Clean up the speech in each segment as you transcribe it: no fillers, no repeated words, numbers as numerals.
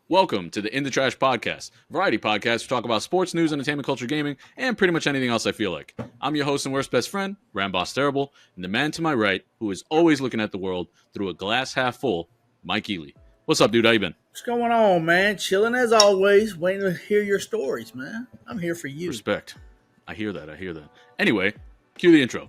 Welcome to the Indatrashpodcast, variety podcast to talk about sports, news, entertainment, culture, gaming, and pretty much anything else I feel like. I'm your host and worst best friend, Ramboss the Terrible, and the man to my right, who is always looking at the world through a glass half full, MikeEhle. What's up, dude? How you been? What's going on, man? Chilling as always, waiting to hear your stories, man. I'm here for you. Respect. I hear that. Anyway, cue the intro.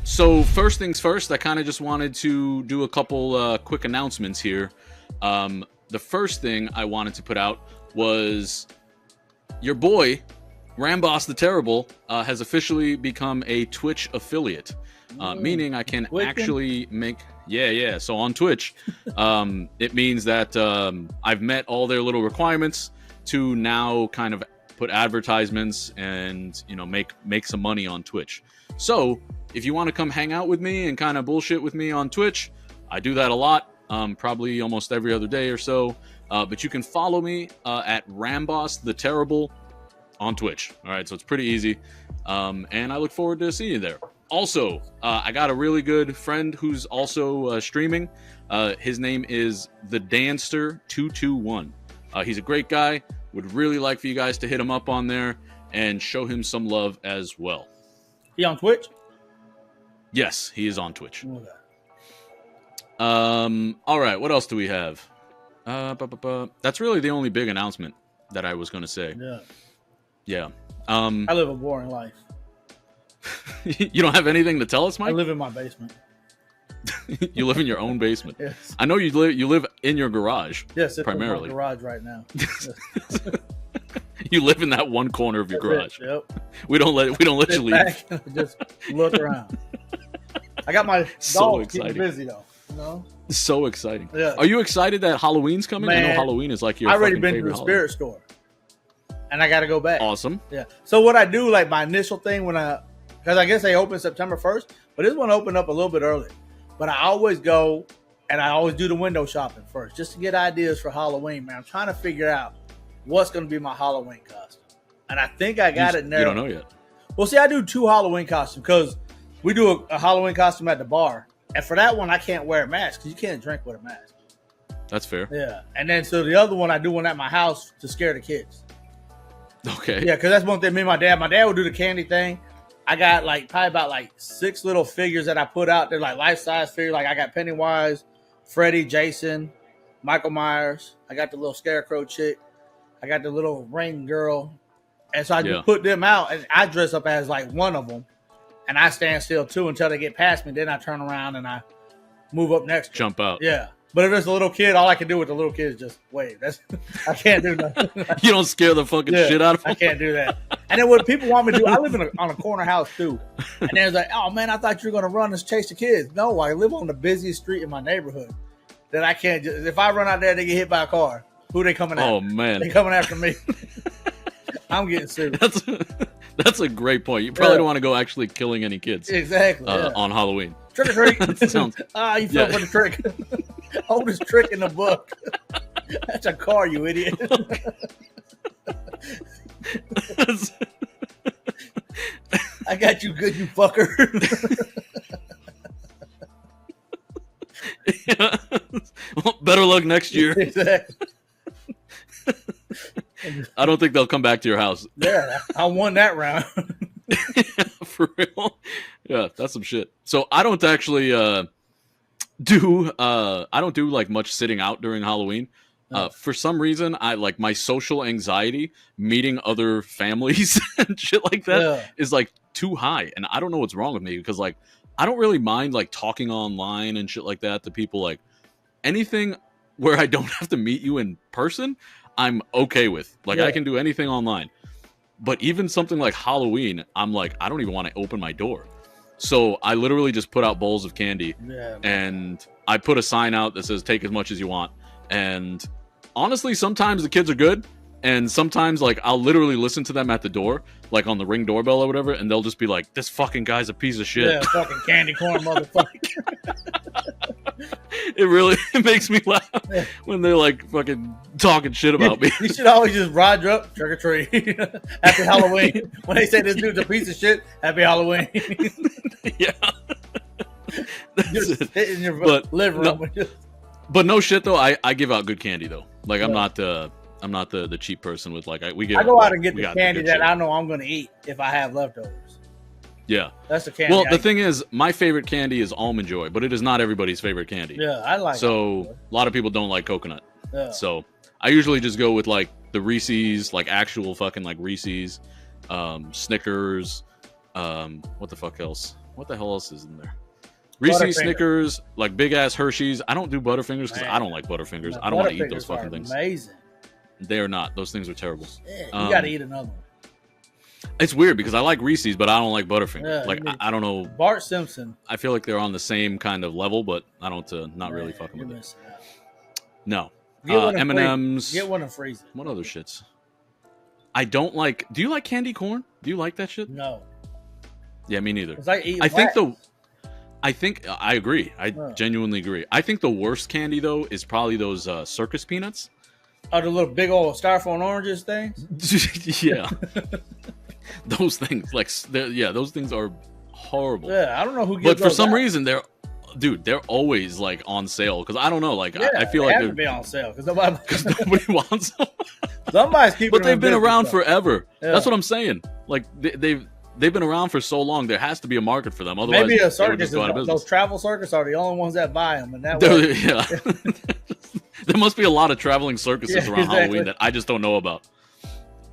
So first things first, I kind of just wanted to do a couple quick announcements here. The first thing I wanted to put out was your boy, Ramboss the Terrible, has officially become a Twitch affiliate, meaning I can actually make... Yeah. So on Twitch, it means that I've met all their little requirements to now kind of put advertisements and, you know, make some money on Twitch. So if you want to come hang out with me and kind of bullshit with me on Twitch, I do that a lot, probably almost every other day or so. But you can follow me at Ramboss the Terrible on Twitch. All right, so it's pretty easy. And I look forward to seeing you there. Also, I got a really good friend who's also streaming. His name is the Danster221. He's a great guy. Would really like for you guys to hit him up on there and show him some love as well. He on Twitch? Yes, he is on Twitch. Okay. All right, what else do we have? That's really the only big announcement that I was going to say. Yeah. I live a boring life. You don't have anything to tell us, Mike? I live in my basement. You live in your own basement? Yes. I know you live in your garage. Yes, it's primarily. in my garage right now. Yes. You live in that one corner of your garage. Yep. We don't let you leave. Back and just look around. I got my dog keeping busy though. You know? So exciting. Yeah. Are you excited that Halloween's coming? Man, I know Halloween is like your I already been to favorite the spirit store. And I got to go back. Awesome. Yeah. So what I do, like my initial thing because I guess they open September 1st, but this one opened up a little bit early. But I always go and I always do the window shopping first just to get ideas for Halloween, man. I'm trying to figure out what's going to be my Halloween costume. And I think I got it narrowed. You don't know yet. Well, see, I do 2 Halloween costumes because we do a Halloween costume at the bar. And for that one, I can't wear a mask because you can't drink with a mask. That's fair. Yeah. And then so the other one, I do one at my house to scare the kids. Okay. Yeah, because that's one thing. Me and my dad would do the candy thing. I got probably about 6 little figures that I put out. They're like life-size figures. Like I got Pennywise, Freddy, Jason, Michael Myers. I got the little scarecrow chick. I got the little ring girl. And so I just put them out and I dress up as one of them. And I stand still too until they get past me. Then I turn around and I move up next. Jump out. Yeah. But if it's a little kid, all I can do with the little kid is just wave. I can't do nothing. You don't scare the fucking shit out of them? I can't do that. And then what people want me to do, I live on a corner house too. And they're like, oh man, I thought you were going to run and chase the kids. No, I live on the busiest street in my neighborhood. That I can't just, if I run out there, they get hit by a car. Who they coming after? Oh man. They coming after me. I'm getting serious. That's a great point. You probably don't want to go actually killing any kids. Exactly. On Halloween. Trick or treat. Sounds... you fell for the trick. Oldest trick in the book. That's a car, you idiot. I got you good, you fucker. Yeah. Well, better luck next year. Exactly. I don't think they'll come back to your house. Yeah, I won that round. Yeah, for real. Yeah, that's some shit. So I don't actually do much sitting out during Halloween. For some reason, I my social anxiety meeting other families and shit like that is too high, and I don't know what's wrong with me because I don't really mind talking online and shit like that to people. Anything where I don't have to meet you in person, I'm okay with. I can do anything online. But even something like Halloween, I'm I don't even want to open my door. So I literally just put out bowls of candy and I put a sign out that says take as much as you want. And honestly, sometimes the kids are good. And sometimes, like, I'll literally listen to them at the door, like on the Ring doorbell or whatever, and they'll just be like, "This fucking guy's a piece of shit." Yeah, fucking candy corn motherfucker. It makes me laugh when they're like fucking talking shit about me. You should always just ride up, trick or treat. Happy Halloween. When they say this dude's a piece of shit, happy Halloween. Yeah. Just sit in your living room. But no shit though, I give out good candy though. Like I'm not the cheap person with like I go out and get the candy that I know I'm going to eat if I have leftovers. Yeah, that's the candy. Well, the thing is, my favorite candy is Almond Joy, but it is not everybody's favorite candy. Yeah, I like. So a lot of people don't like coconut. Yeah. So I usually just go with like the Reese's, like actual fucking like Reese's, Snickers. What the fuck else? What the hell else is in there? Reese's, Snickers, like big ass Hershey's. I don't do Butterfingers because I don't like Butterfingers. I don't want to eat those fucking things. Amazing. They are not. Those things are terrible. Yeah, you got to eat another one. It's weird because I like Reese's, but I don't like Butterfinger. Like I don't know. Bart Simpson. I feel like they're on the same kind of level, but I don't. Not really fucking with it. No. M&M's. Get one and freeze it. What other shits? I don't like. Do you like candy corn? Do you like that shit? No. Yeah, me neither. I think I agree. I genuinely agree. I think the worst candy though is probably those circus peanuts. Oh, the little big old styrofoam oranges things. Yeah. Those things, those things are horrible. Yeah, I don't know who gives but for those some out. reason they're always like on sale because I don't know, like I feel they like have to be on sale because nobody wants them. Somebody's keeping but they've been around stuff. forever. Yeah. That's what I'm saying. Like they've been around for so long. There has to be a market for them. Otherwise, maybe a circus. Those travel circus are the only ones that buy them, and that way, yeah. There must be a lot of traveling circuses around Halloween that I just don't know about.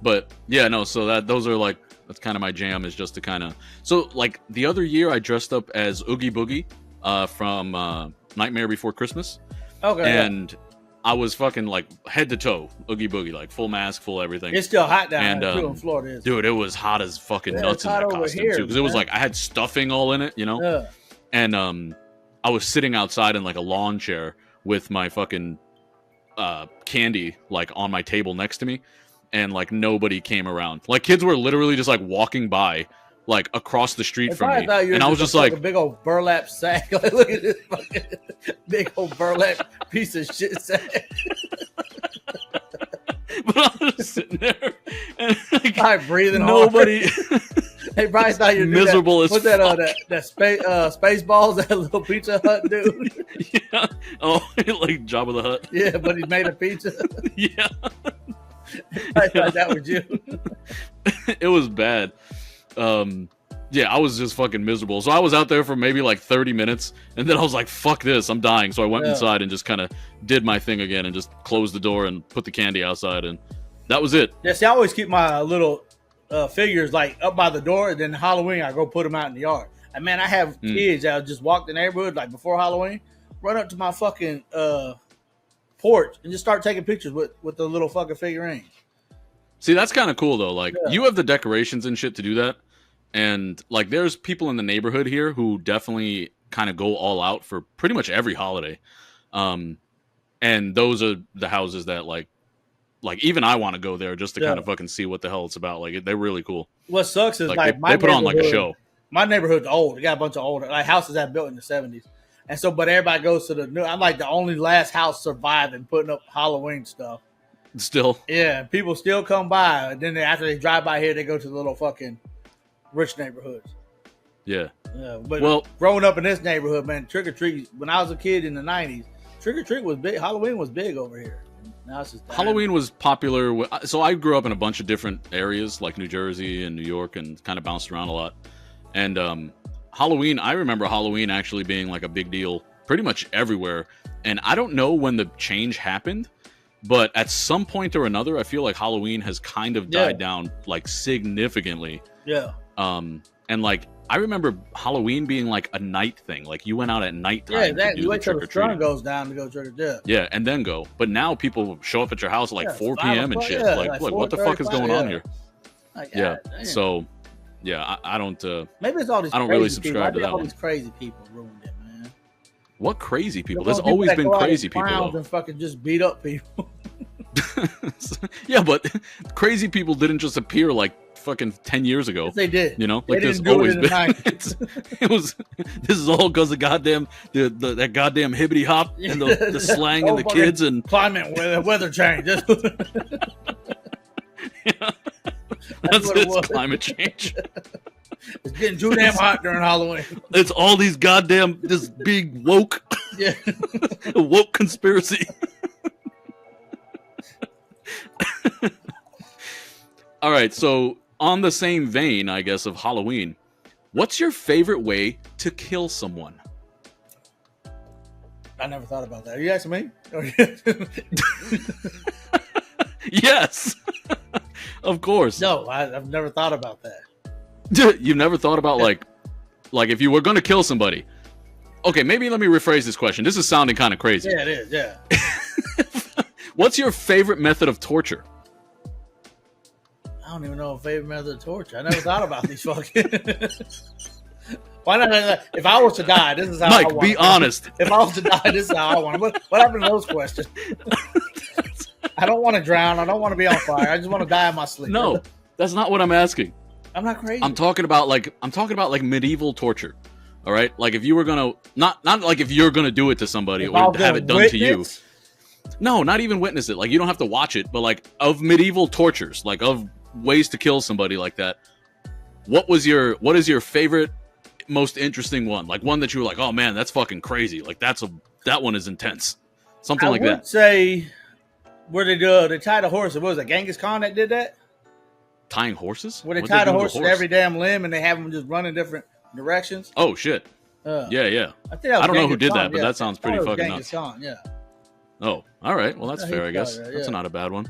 But yeah, no. So those are like. That's kind of my jam, is just to kind of... So, like, the other year, I dressed up as Oogie Boogie from Nightmare Before Christmas. Okay. And I was fucking, like, head to toe, Oogie Boogie, like, full mask, full everything. It's still hot down there, too, in Florida. Dude, it was hot as fucking nuts in that costume, too. Because it was, like, I had stuffing all in it, you know? Yeah. And I was sitting outside in, like, a lawn chair with my fucking candy, like, on my table next to me. And like nobody came around. Like kids were literally just like walking by, like across the street from me, and I was just like a big old burlap sack. Like, look at this fucking big old burlap piece of shit sack. But I was just sitting there, and like, breathing. Nobody. They probably thought you're miserable as fuck. That space balls, that little Pizza Hut dude. Yeah. Oh, like Jabba the Hutt. Yeah, but he made a pizza. Yeah. I thought that was you. It was bad. Yeah, I was just fucking miserable. So I was out there for maybe like 30 minutes, and then I was like, fuck this, I'm dying. So I went inside and just kind of did my thing again and just closed the door and put the candy outside, and that was it. Yeah, see, I always keep my little figures like up by the door, and then Halloween I go put them out in the yard. And man, I have kids that just walk the neighborhood like before Halloween, run up to my fucking porch and just start taking pictures with the little fucking figurine. See, that's kind of cool though. Like you have the decorations and shit to do that, and like there's people in the neighborhood here who definitely kind of go all out for pretty much every holiday. And those are the houses that like even I want to go there just to kind of fucking see what the hell it's about. Like they're really cool. What sucks is like they put on like a show. My neighborhood's old. They got a bunch of old like houses that built in the 70s. And so, but everybody goes to the new. I'm like the only last house surviving, putting up Halloween stuff. Still, yeah, people still come by. And then after they drive by here, they go to the little fucking rich neighborhoods. Yeah. Yeah, but growing up in this neighborhood, man, trick or treat. When I was a kid in the '90s, trick or treat was big. Halloween was big over here. Now it's just Halloween was popular. So I grew up in a bunch of different areas, like New Jersey and New York, and kind of bounced around a lot. And Halloween, I remember Halloween actually being like a big deal pretty much everywhere. And I don't know when the change happened, but at some point or another, I feel like Halloween has kind of died down like significantly. Yeah. And like, I remember Halloween being like a night thing. Like you went out at nighttime. Yeah, exactly. You wait till the sun goes down to go trick or treat. Yeah, and then go. But now people show up at your house at like 4 p.m. and shit. Like look, what the fuck is going on here? Like, yeah. So, yeah, I don't. Maybe it's all these. I don't really subscribe to that all one. These crazy people ruined it, man. What crazy people? There's always been crazy people. And fucking just beat up people. Yeah, but crazy people didn't just appear like fucking 10 years ago. Yes, they did. You know, They like there's didn't do always it in the been. 90s. It was. This is all because of goddamn that goddamn hibbity hop and the slang and the kids and climate weather change. yeah, that's what it it's was. climate change. It's getting too damn hot during Halloween. It's all these goddamn this big woke Yeah. woke conspiracy. All right, so on the same vein, I guess, of Halloween, what's your favorite way to kill someone? I never thought about that. Are you asking me? Yes, of course. No, I've never thought about that. You've never thought about like if you were going to kill somebody. Okay, maybe let me rephrase this question. This is sounding kind of crazy. Yeah, it is. Yeah. What's your favorite method of torture? I don't even know a favorite method of torture. I never thought about these fucking. Why not? If I was to die, this is how I Mike, want be it. honest. If I was to die, this is how I want it. What happened to those questions? I don't want to drown. I don't want to be on fire. I just want to die in my sleep. No, that's not what I'm asking. I'm not crazy. I'm talking about like medieval torture. All right, like if you were gonna not like if you're gonna do it to somebody If or have it done to you. No, not even witness it. Like you don't have to watch it, but like of medieval tortures, like of ways to kill somebody like that. What is your favorite, most interesting one? Like one that you were like, oh man, that's fucking crazy. Like that one is intense. Something like that. I would say where they tied a horse. What was it, Genghis Khan that did that? Tying horses? Where they tied a horse to every damn limb and they have them just run in different directions. Oh shit. Yeah. I don't know who did that, but that sounds pretty fucking nuts. Khan, yeah. Oh, all right. Well, that's fair, I guess. That's not a bad one.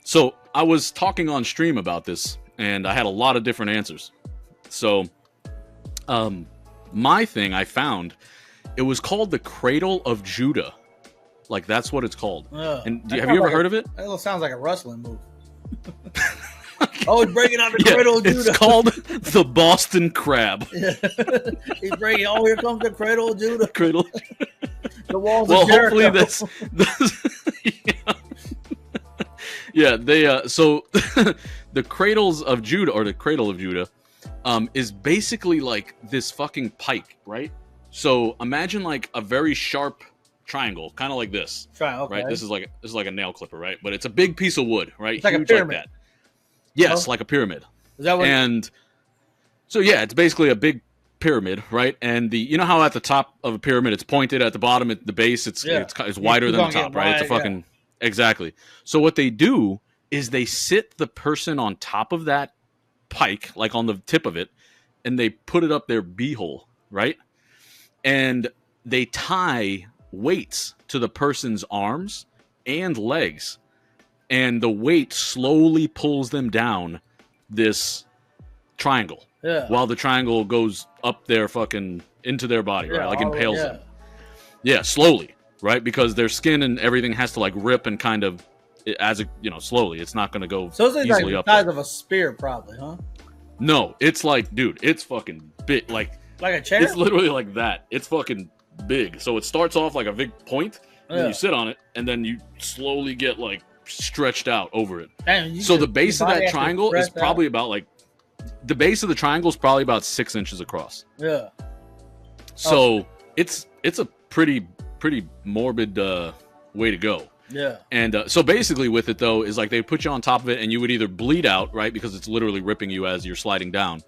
So I was talking on stream about this, and I had a lot of different answers. So, my thing I found, it was called the Cradle of Judah. Like that's what it's called. And have you ever heard of it? That sounds like a wrestling move. Oh, he's breaking out the Cradle of Judah. It's called the Boston Crab. Yeah. He's breaking. Oh, here comes the Cradle of Judah. Cradle. The walls of Jericho. Hopefully this yeah, they so the Cradles of Judah, or the Cradle of Judah, is basically like this fucking pike, right? So imagine like a very sharp triangle, kind of like this. Okay. Right? This is like a nail clipper, right? But it's a big piece of wood, right? It's like huge a pyramid. like that. Yes, like a pyramid. Is that what? And so yeah, it's basically a big pyramid, right? And you know how at the top of a pyramid it's pointed, at the bottom at the base it's wider than the top, right? It's a fucking exactly. So what they do is they sit the person on top of that pike, like on the tip of it, and they put it up their beehole, right? And they tie weights to the person's arms and legs, and the weight slowly pulls them down this triangle. Yeah. While the triangle goes up their fucking into their body, right? Like impales them. Yeah, slowly, right? Because their skin and everything has to like rip and kind of slowly. It's not going to go so it's easily like up. The size of a spear, probably, huh? No, it's like, dude, it's fucking big. Like a chair. It's literally like that. It's fucking big. So it starts off like a big point, and then you sit on it, and then you slowly get like stretched out over it. Damn, so the base of that triangle is probably about like. The base of the triangle is probably about 6 inches across. Yeah. So it's a pretty morbid way to go. Yeah. And so basically with it though is like they put you on top of it and you would either bleed out, right, because it's literally ripping you as you're sliding down,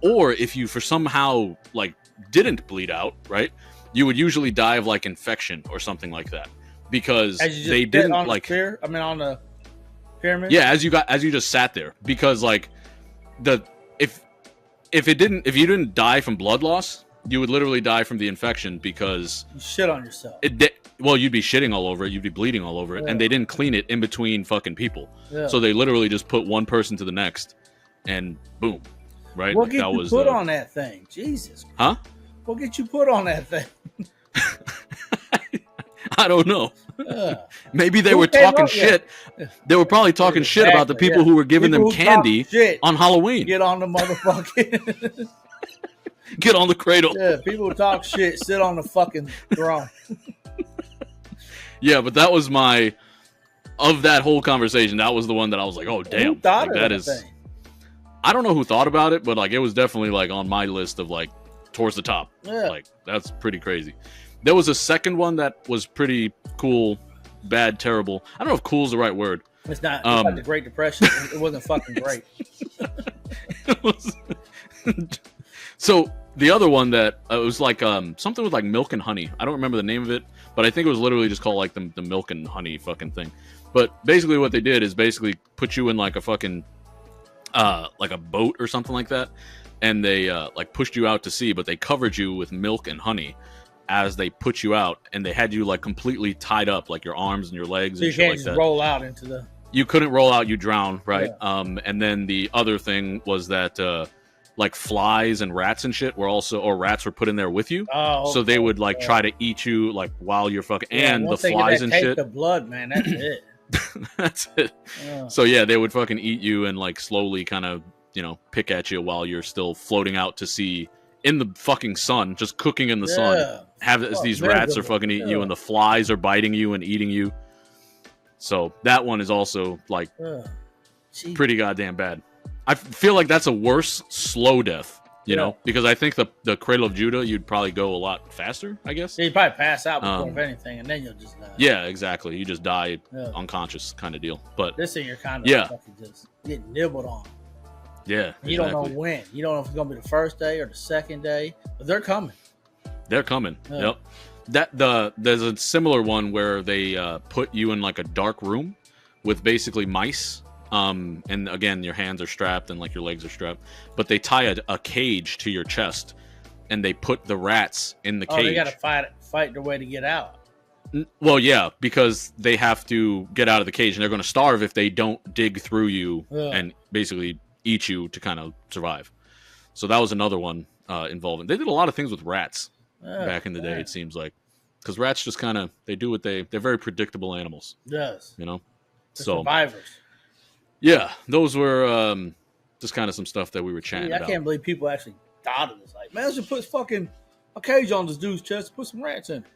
or if you for somehow like didn't bleed out, right, you would usually die of like infection or something like that because they didn't on like the on the pyramid. Yeah, as you just sat there because like. If you didn't die from blood loss, you would literally die from the infection because you shit on yourself. You'd be shitting all over it, you'd be bleeding all over it, and they didn't clean it in between fucking people. Yeah. So they literally just put one person to the next, and boom, right? What get you put on that thing? Jesus. Huh? What get you put on that thing? I don't know. Maybe they were talking shit. They were probably talking shit about the people who were giving them candy on Halloween. Get on the motherfucking... Get on the cradle. Yeah, people who talk shit sit on the fucking throne. Yeah, but that was my of that whole conversation, that was the one that I was like, oh damn, Who thought like, of that that is. thing? I don't know who thought about it, but like it was definitely like on my list of like towards the top. Yeah. Like that's pretty crazy. There was a second one that was pretty cool, bad, terrible. I don't know if cool is the right word. It's not the Great Depression. It wasn't fucking great. It was... So the other one that it was like something with like milk and honey. I don't remember the name of it, but I think it was literally just called like the milk and honey fucking thing. But basically what they did is basically put you in like a fucking like a boat or something like that, and they like pushed you out to sea, but they covered you with milk and honey as they put you out, and they had you like completely tied up, like your arms and your legs So and you shit can't like just that. roll out into the. You couldn't roll out, you drown, right? Yeah. And then the other thing was that like flies and rats and shit were also, or rats were put in there with you. Oh, So they would like try to eat you like while you're fucking, and the once they get flies that and taste shit. of blood, man, that's it. That's it. Yeah. So yeah, they would fucking eat you and like slowly kind of, you know, pick at you while you're still floating out to sea in the fucking sun, just cooking in the sun. These rats are fucking eating you, and the flies are biting you and eating you. So that one is also like pretty goddamn bad. I feel like that's a worse slow death, you know, because I think the Cradle of Judah, you'd probably go a lot faster, I guess. Yeah, you probably pass out before of anything, and then you'll just die. Yeah, exactly. You just die unconscious kind of deal. But this thing, you're kind of fucking just getting nibbled on. Yeah, you don't know when. You don't know if it's gonna be the first day or the second day, but they're coming. They're coming. Yep. There's a similar one where they put you in like a dark room with basically mice. And again, your hands are strapped and like your legs are strapped, but they tie a cage to your chest, and they put the rats in the cage. Oh, they gotta fight their way to get out. Well, yeah, because they have to get out of the cage, and they're going to starve if they don't dig through you and basically eat you to kind of survive. So that was another one involving. They did a lot of things with rats back in the day. It seems like, because rats just kind of they're very predictable animals. Yes, you know, they're survivors. Yeah, those were just kind of some stuff that we were chatting about. I can't believe people actually thought of this. Like, man, let's just put fucking a cage on this dude's chest, put some rats in it.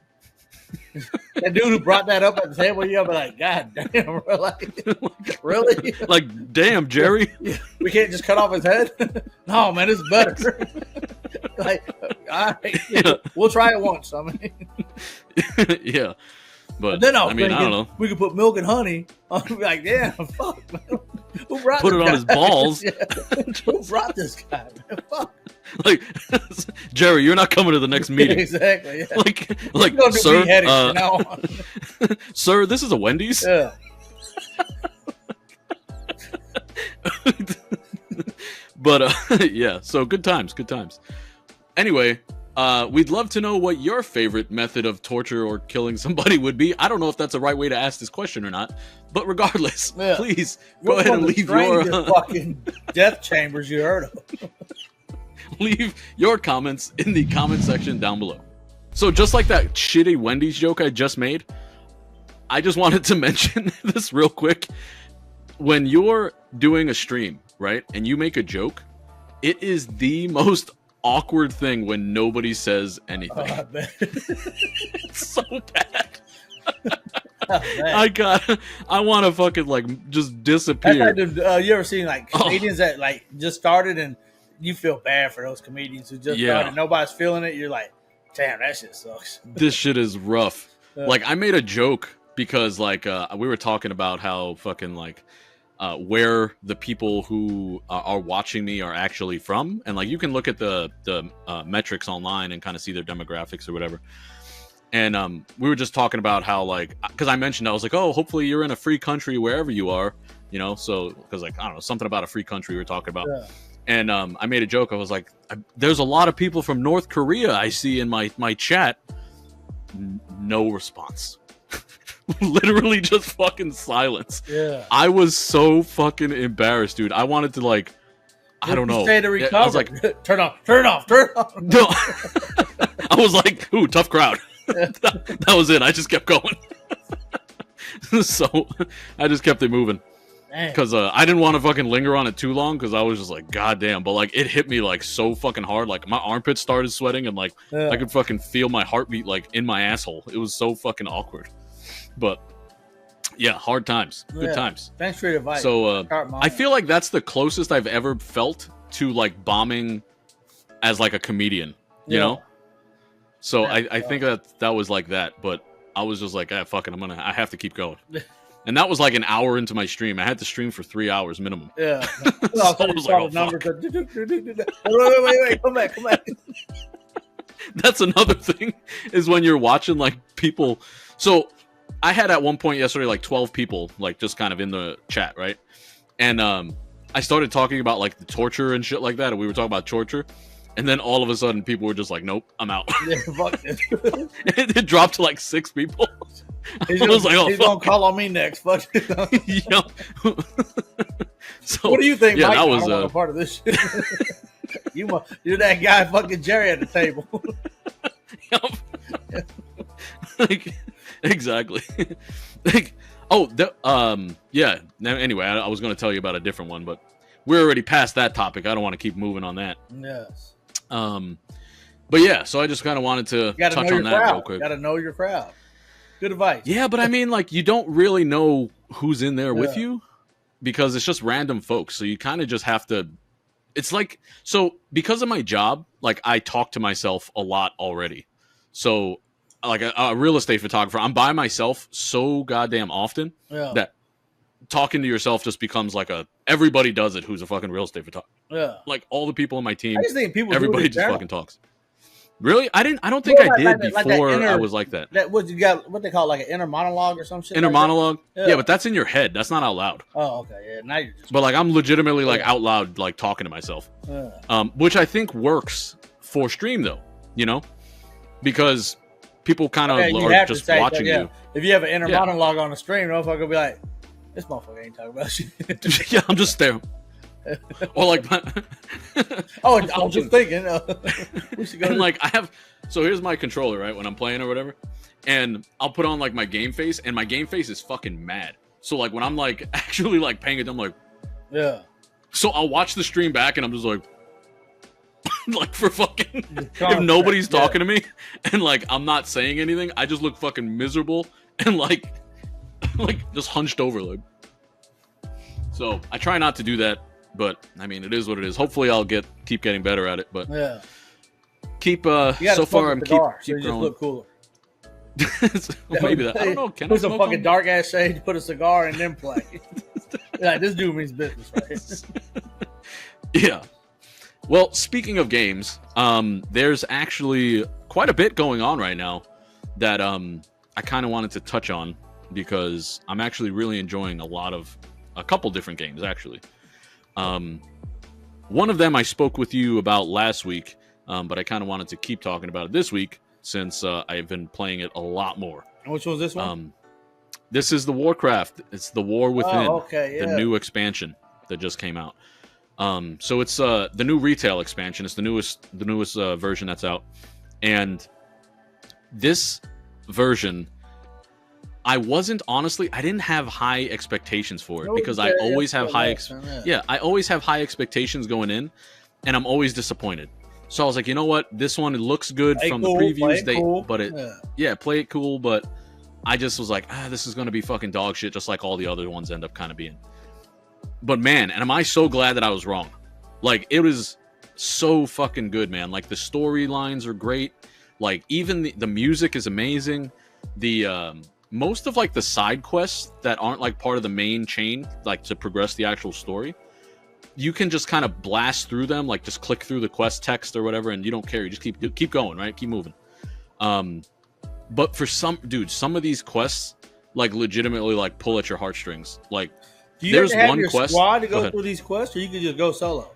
That dude who brought that up at the table, you gotta be like, God damn, bro, like, really? Like, damn, Jerry. We can't just cut off his head? No, man, it's better. Like, all right, we'll try it once. I mean, yeah. But then I mean, I don't know. We could put milk and honey. I'll be like, damn, fuck, man. Who brought Put it on his balls. Who brought this guy, man? Fuck. Like, Jerry, you're not coming to the next meeting. Exactly. Yeah. Like, sir, sir, this is a Wendy's. Yeah. But yeah, so good times. Anyway, we'd love to know what your favorite method of torture or killing somebody would be. I don't know if that's the right way to ask this question or not, but regardless, please go ahead and leave your fucking death chambers you heard of. Leave your comments in the comment section down below. So just like that shitty Wendy's joke I just made, I just wanted to mention this real quick. When you're doing a stream, right, and you make a joke, it is the most awkward thing when nobody says anything. I bet. It's so bad. I want to fucking like just disappear. You ever seen like comedians that like just started and you feel bad for those comedians who just started, nobody's feeling it. You're like, damn, that shit sucks. This shit is rough. Like, I made a joke because like we were talking about how fucking like where the people who are watching me are actually from, and like you can look at the metrics online and kind of see their demographics or whatever. And we were just talking about how, like, because I mentioned, I was like, oh, hopefully you're in a free country wherever you are, you know, so because like I don't know, something about a free country we were talking about. And I made a joke. I was like, there's a lot of people from North Korea I see in my chat. No response. Literally just fucking silence. Yeah. I was so fucking embarrassed, dude. I wanted to like, I don't know. Say to recover. I was like, turn off. No. I was like, ooh, tough crowd. That was it. I just kept going. So I just kept it moving. Because I didn't want to fucking linger on it too long, because I was just like, god damn. But like, it hit me like so fucking hard. Like my armpits started sweating, and like I could fucking feel my heartbeat like in my asshole. It was so fucking awkward. But Yeah, hard times. Good times. Thanks for your advice. So I feel like that's the closest I've ever felt to like bombing as like a comedian, you know? So I think that was like that, but I was just like, fuck it, I have to keep going. And that was like an hour into my stream. I had to stream for 3 hours minimum. Yeah. So I was like, wait, come back. That's another thing, is when you're watching like people. So I had at one point yesterday like 12 people like just kind of in the chat, right? And I started talking about like the torture and shit like that, and we were talking about torture, and then all of a sudden people were just like, nope, I'm out. Yeah, fuck it. It dropped to like 6 people. He's gonna call on me next. Fuck it. So what do you think, yeah, Mike? that was I don't want a part of this shit. You're that guy fucking Jerry at the table. Like, exactly. Like, yeah. Anyway, I was going to tell you about a different one, but we're already past that topic. I don't want to keep moving on that. Yes. But yeah, so I just kind of wanted to touch on that real quick. Got to know your crowd. Good advice. Yeah, but I mean, like, you don't really know who's in there with you because it's just random folks. So you kind of just have to. It's like, so because of my job, like, I talk to myself a lot already. So, like, a real estate photographer, I'm by myself so goddamn often that talking to yourself just becomes like everybody does it who's a fucking real estate photographer. Yeah. Like, all the people on my team, I just think everybody just fucking talks. Really? I don't think I did before I was like that. That what you got? What they call like an inner monologue or some shit. Inner monologue. Yeah, but that's in your head. That's not out loud. Oh, okay. Yeah. Now you're just. But like, I'm legitimately like out loud, like talking to myself. Which I think works for stream though. You know, because people kind of are just watching you. If you have an inner monologue on the stream, no motherfucker will be like, "This motherfucker ain't talking about shit." Yeah, I'm just staring. Or like, I was just thinking, we should go. And like, so here's my controller, right? When I'm playing or whatever, and I'll put on like my game face, and my game face is fucking mad. So like, when I'm like actually like paying it, I'm like, yeah. So I'll watch the stream back, and I'm just like, like for fucking if nobody's talking to me, and like I'm not saying anything, I just look fucking miserable and like just hunched over, like. So I try not to do that. But I mean, it is what it is. Hopefully, I'll keep getting better at it. But keep so far I'm keep so you growing. Just look cooler. Maybe that. I don't know. Can put I some fucking dark ass shade, put a cigar, and then play. Like, this dude means business, right? Yeah. Well, speaking of games, there's actually quite a bit going on right now that I kind of wanted to touch on because I'm actually really enjoying a couple different games actually. One of them I spoke with you about last week, but I kind of wanted to keep talking about it this week since I've been playing it a lot more. Which was this one? This is the Warcraft. It's the War Within, the new expansion that just came out. So it's the new retail expansion. It's the newest version that's out, and this version. I didn't have high expectations for it because I always have I always have high expectations going in, and I'm always disappointed. So I was like, you know what? This one, it looks good from the previews, play it cool, but I just was like, this is going to be fucking dog shit, just like all the other ones end up kind of being. But man, and am I so glad that I was wrong. Like, it was so fucking good, man. Like, the storylines are great. Like, even the music is amazing. The most of like the side quests that aren't like part of the main chain, like to progress the actual story, you can just kind of blast through them, like just click through the quest text or whatever, and you don't care. You just keep going, right? Keep moving. But for some of these quests, like legitimately, like pull at your heartstrings. Like, there's one quest. Squad to go through these quests, or you can just go solo.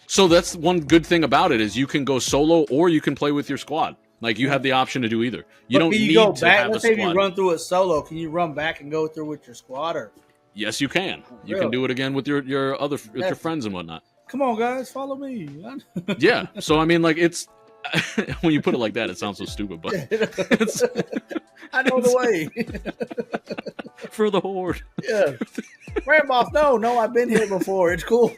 So that's one good thing about it is you can go solo or you can play with your squad. Like, you have the option to do either. You don't need to have a squad. Let's say if you run through it solo, can you run back and go through with your squad? Or? Yes, you can. You can do it again with your friends and whatnot. Come on, guys, follow me. Yeah. So I mean, like, it's when you put it like that, it sounds so stupid, but it's, I know the way. For the horde. Yeah. Ramboss, no, I've been here before. It's cool.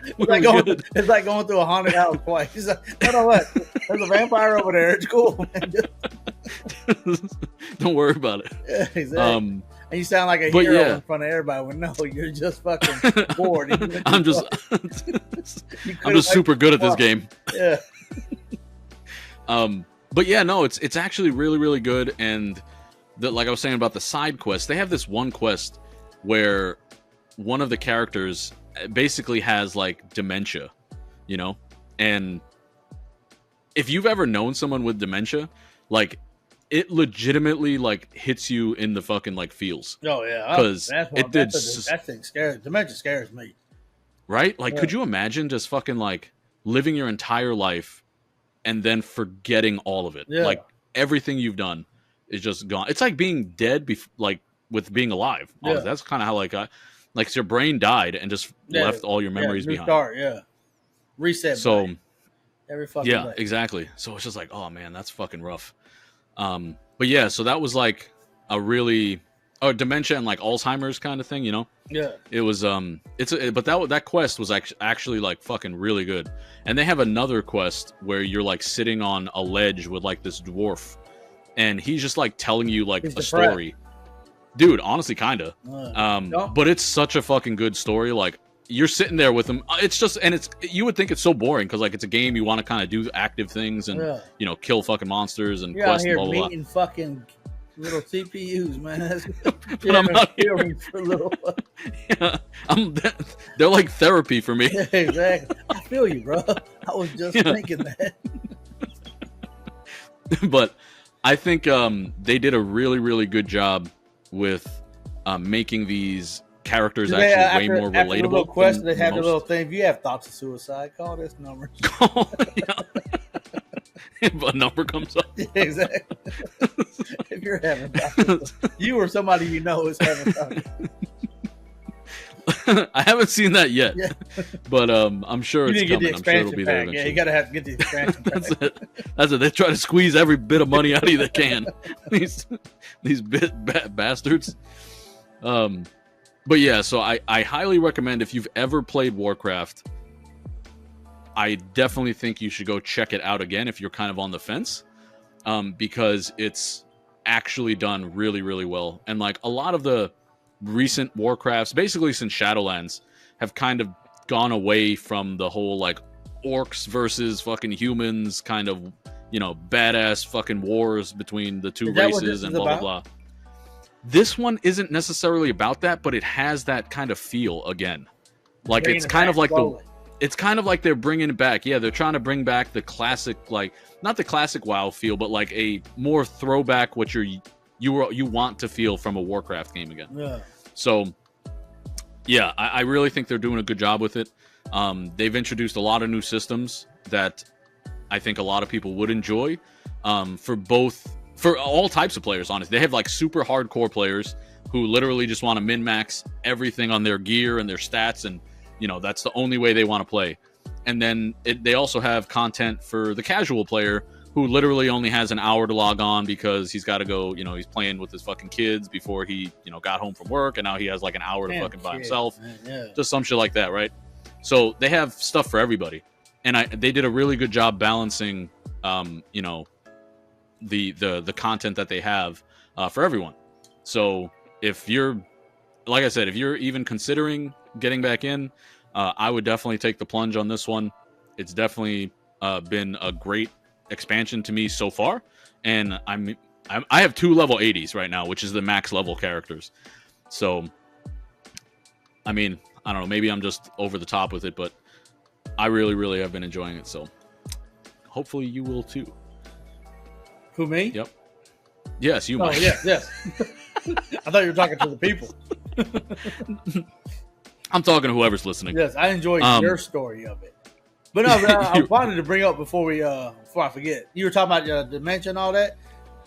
It's like going through a haunted house twice. He's like, what? There's a vampire over there. It's cool, man. Don't worry about it. Yeah, exactly. And you sound like a hero in front of everybody. When no, you're just fucking bored. I'm just super good at this game. Yeah. But yeah, no, it's actually really, really good. And like I was saying about the side quests, they have this one quest where one of the characters basically has like dementia, you know? And if you've ever known someone with dementia, like it legitimately like hits you in the fucking like feels. Oh yeah, because that thing scares. Dementia scares me. Right? Like, could you imagine just fucking like living your entire life and then forgetting all of it? Yeah. Like everything you've done is just gone. It's like being dead, like with being alive. Yeah. That's kind of how like your brain died and just left all your memories behind. Start, reset. So. Brain. Every fucking day. Exactly. So it's just like, oh man, that's fucking rough. But yeah, so that was like a really dementia and like Alzheimer's kind of thing, you know? Yeah. It was but that quest was actually like fucking really good. And they have another quest where you're like sitting on a ledge with like this dwarf, and he's just like telling you like a story. Dude, honestly, kinda. But it's such a fucking good story. Like, you're sitting there with him. It's just, and you would think it's so boring because like it's a game, you want to kind of do active things and you know, kill fucking monsters and you're quests out here and blah blah meeting fucking little CPUs, man. But I'm out here for a little. Yeah, they're like therapy for me. Yeah, exactly. I feel you, bro. I was just thinking that. But I think they did a really, really good job with making these characters actually way more relatable. After the little question, they have the little thing. If you have thoughts of suicide, call this number. If a number comes up. Yeah, exactly. If you're having thoughts, you or somebody you know is having thoughts. I haven't seen that yet, but I'm sure it's coming. I'm sure it'll be there eventually. Yeah, you gotta have to get the expansion pack. That's it. They try to squeeze every bit of money out of you they can. these bastards. But yeah, so I highly recommend, if you've ever played Warcraft, I definitely think you should go check it out again if you're kind of on the fence, because it's actually done really, really well. And like a lot of the recent Warcrafts, basically since Shadowlands, have kind of gone away from the whole like orcs versus fucking humans kind of, you know, badass fucking wars between the two races and blah, blah, blah. This one isn't necessarily about that, but it has that kind of feel again. Like it's kind of like it's kind of like they're bringing it back. Yeah, they're trying to bring back the classic, like not the classic WoW feel, but like a more throwback what you want to feel from a Warcraft game again. Yeah. So yeah, I really think they're doing a good job with it. They've introduced a lot of new systems that I think a lot of people would enjoy. For all types of players, honestly. They have like super hardcore players who literally just want to min-max everything on their gear and their stats, and you know, that's the only way they want to play. And then they also have content for the casual player who literally only has an hour to log on because he's got to go, you know, he's playing with his fucking kids before he, you know, got home from work, and now he has like an hour to fucking by himself. Yeah. Just some shit like that, right? So they have stuff for everybody. And they did a really good job balancing, you know, the content that they have for everyone. So if you're, like I said, if you're even considering getting back in, I would definitely take the plunge on this one. It's definitely been a great expansion to me so far, and I have 2 level 80s right now, which is the max level characters. So I mean, I don't know, maybe I'm just over the top with it, but I really, really have been enjoying it. So hopefully you will too. Who, me? Yep. Yes, you might. Yes. I thought you were talking to the people. I'm talking to whoever's listening. Yes, I enjoyed your story of it. But no, I wanted to bring up before I forget. You were talking about dementia and all that.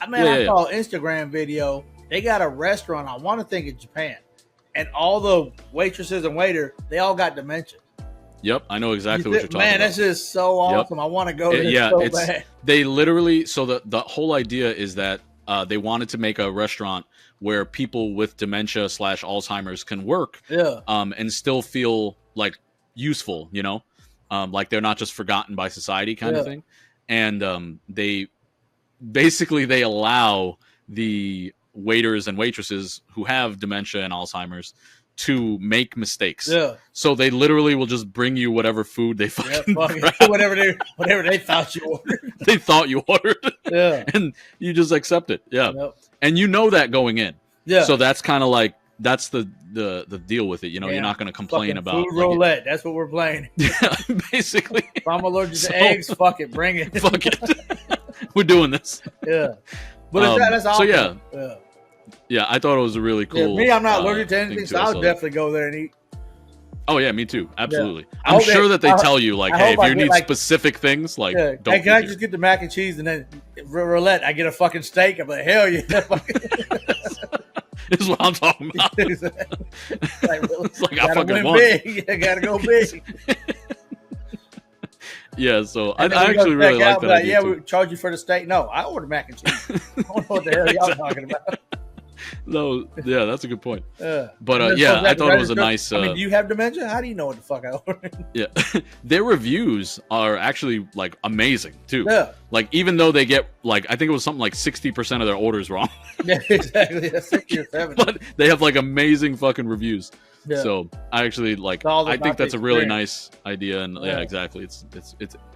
I saw an Instagram video. They got a restaurant, I want to think in Japan, and all the waitresses and waiter, they all got dementia. Yep, I know exactly what you're talking about. Man, that's just so awesome. Yep. I want to go there so bad. They literally, so the whole idea is that they wanted to make a restaurant where people with dementia / Alzheimer's can work and still feel like useful, you know? Like they're not just forgotten by society kind of thing. And they basically they allow the waiters and waitresses who have dementia and Alzheimer's to make mistakes. Yeah. So they literally will just bring you whatever food they fucking whatever they thought you ordered. They thought you ordered. Yeah. And you just accept it. Yeah. Yep. And you know that going in. Yeah. So that's kind of like that's the deal with it. You know, you're not going to complain fucking about food roulette. That's what we're playing. Yeah, basically. If I'm allergic to eggs, fuck it, bring it. Fuck it. We're doing this. Yeah. But that's awesome. So yeah, I thought it was a really cool. Me, I'm not allergic to anything, so I'll definitely go there and eat. Oh yeah, me too. Absolutely. Yeah. I'm sure that they tell you like, hey, if you need like, specific things, like, don't. Hey, can I just get the mac and cheese and then roulette? I get a fucking steak. I'm like, hell yeah. This is what I'm talking about. It's like I fucking won. Big. I gotta go big. Yeah, so I actually really like that. Yeah, we charge you for the steak. No, I order mac and cheese. I don't know what the hell y'all talking about. No, yeah, that's a good point. But I thought it was a nice. I mean, do you have dementia? How do you know what the fuck I ordered? Yeah, their reviews are actually like amazing too. Yeah, like even though they get like I think it was something like 60% of their orders wrong. Yeah, exactly. That's 60 or 70. But they have like amazing fucking reviews. Yeah. So I actually like. I think that's a really nice idea, and yeah, exactly. It's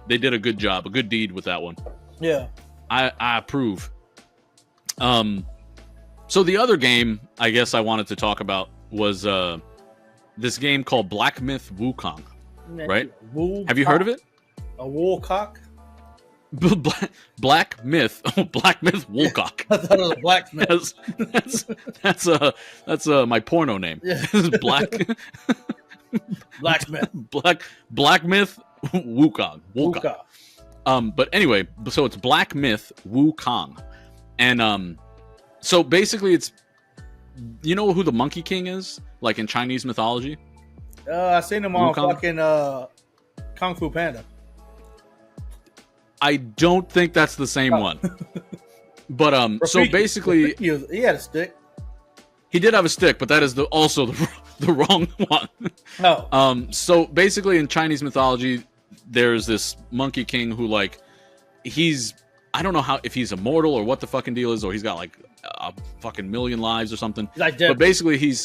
they did a good job, a good deed with that one. Yeah, I approve. So the other game I guess I wanted to talk about was this game called Black Myth Wukong. Right? Have you heard of it? A woolcock? Black Myth. Oh, Black Myth Woolcock. I thought it was a blacksmith. That's my porno name. Yeah. Blacksmith. Black Myth Wukong. But anyway, so it's Black Myth Wukong. And so basically it's, you know who the Monkey King is? Like in Chinese mythology? I seen him on fucking Kung Fu Panda. I don't think that's the same one. But so basically he had a stick. He did have a stick, but that is also the wrong one. No. So basically in Chinese mythology, there's this Monkey King who like I don't know if he's immortal or what the fucking deal is, or he's got like a fucking million lives or something. Like but basically he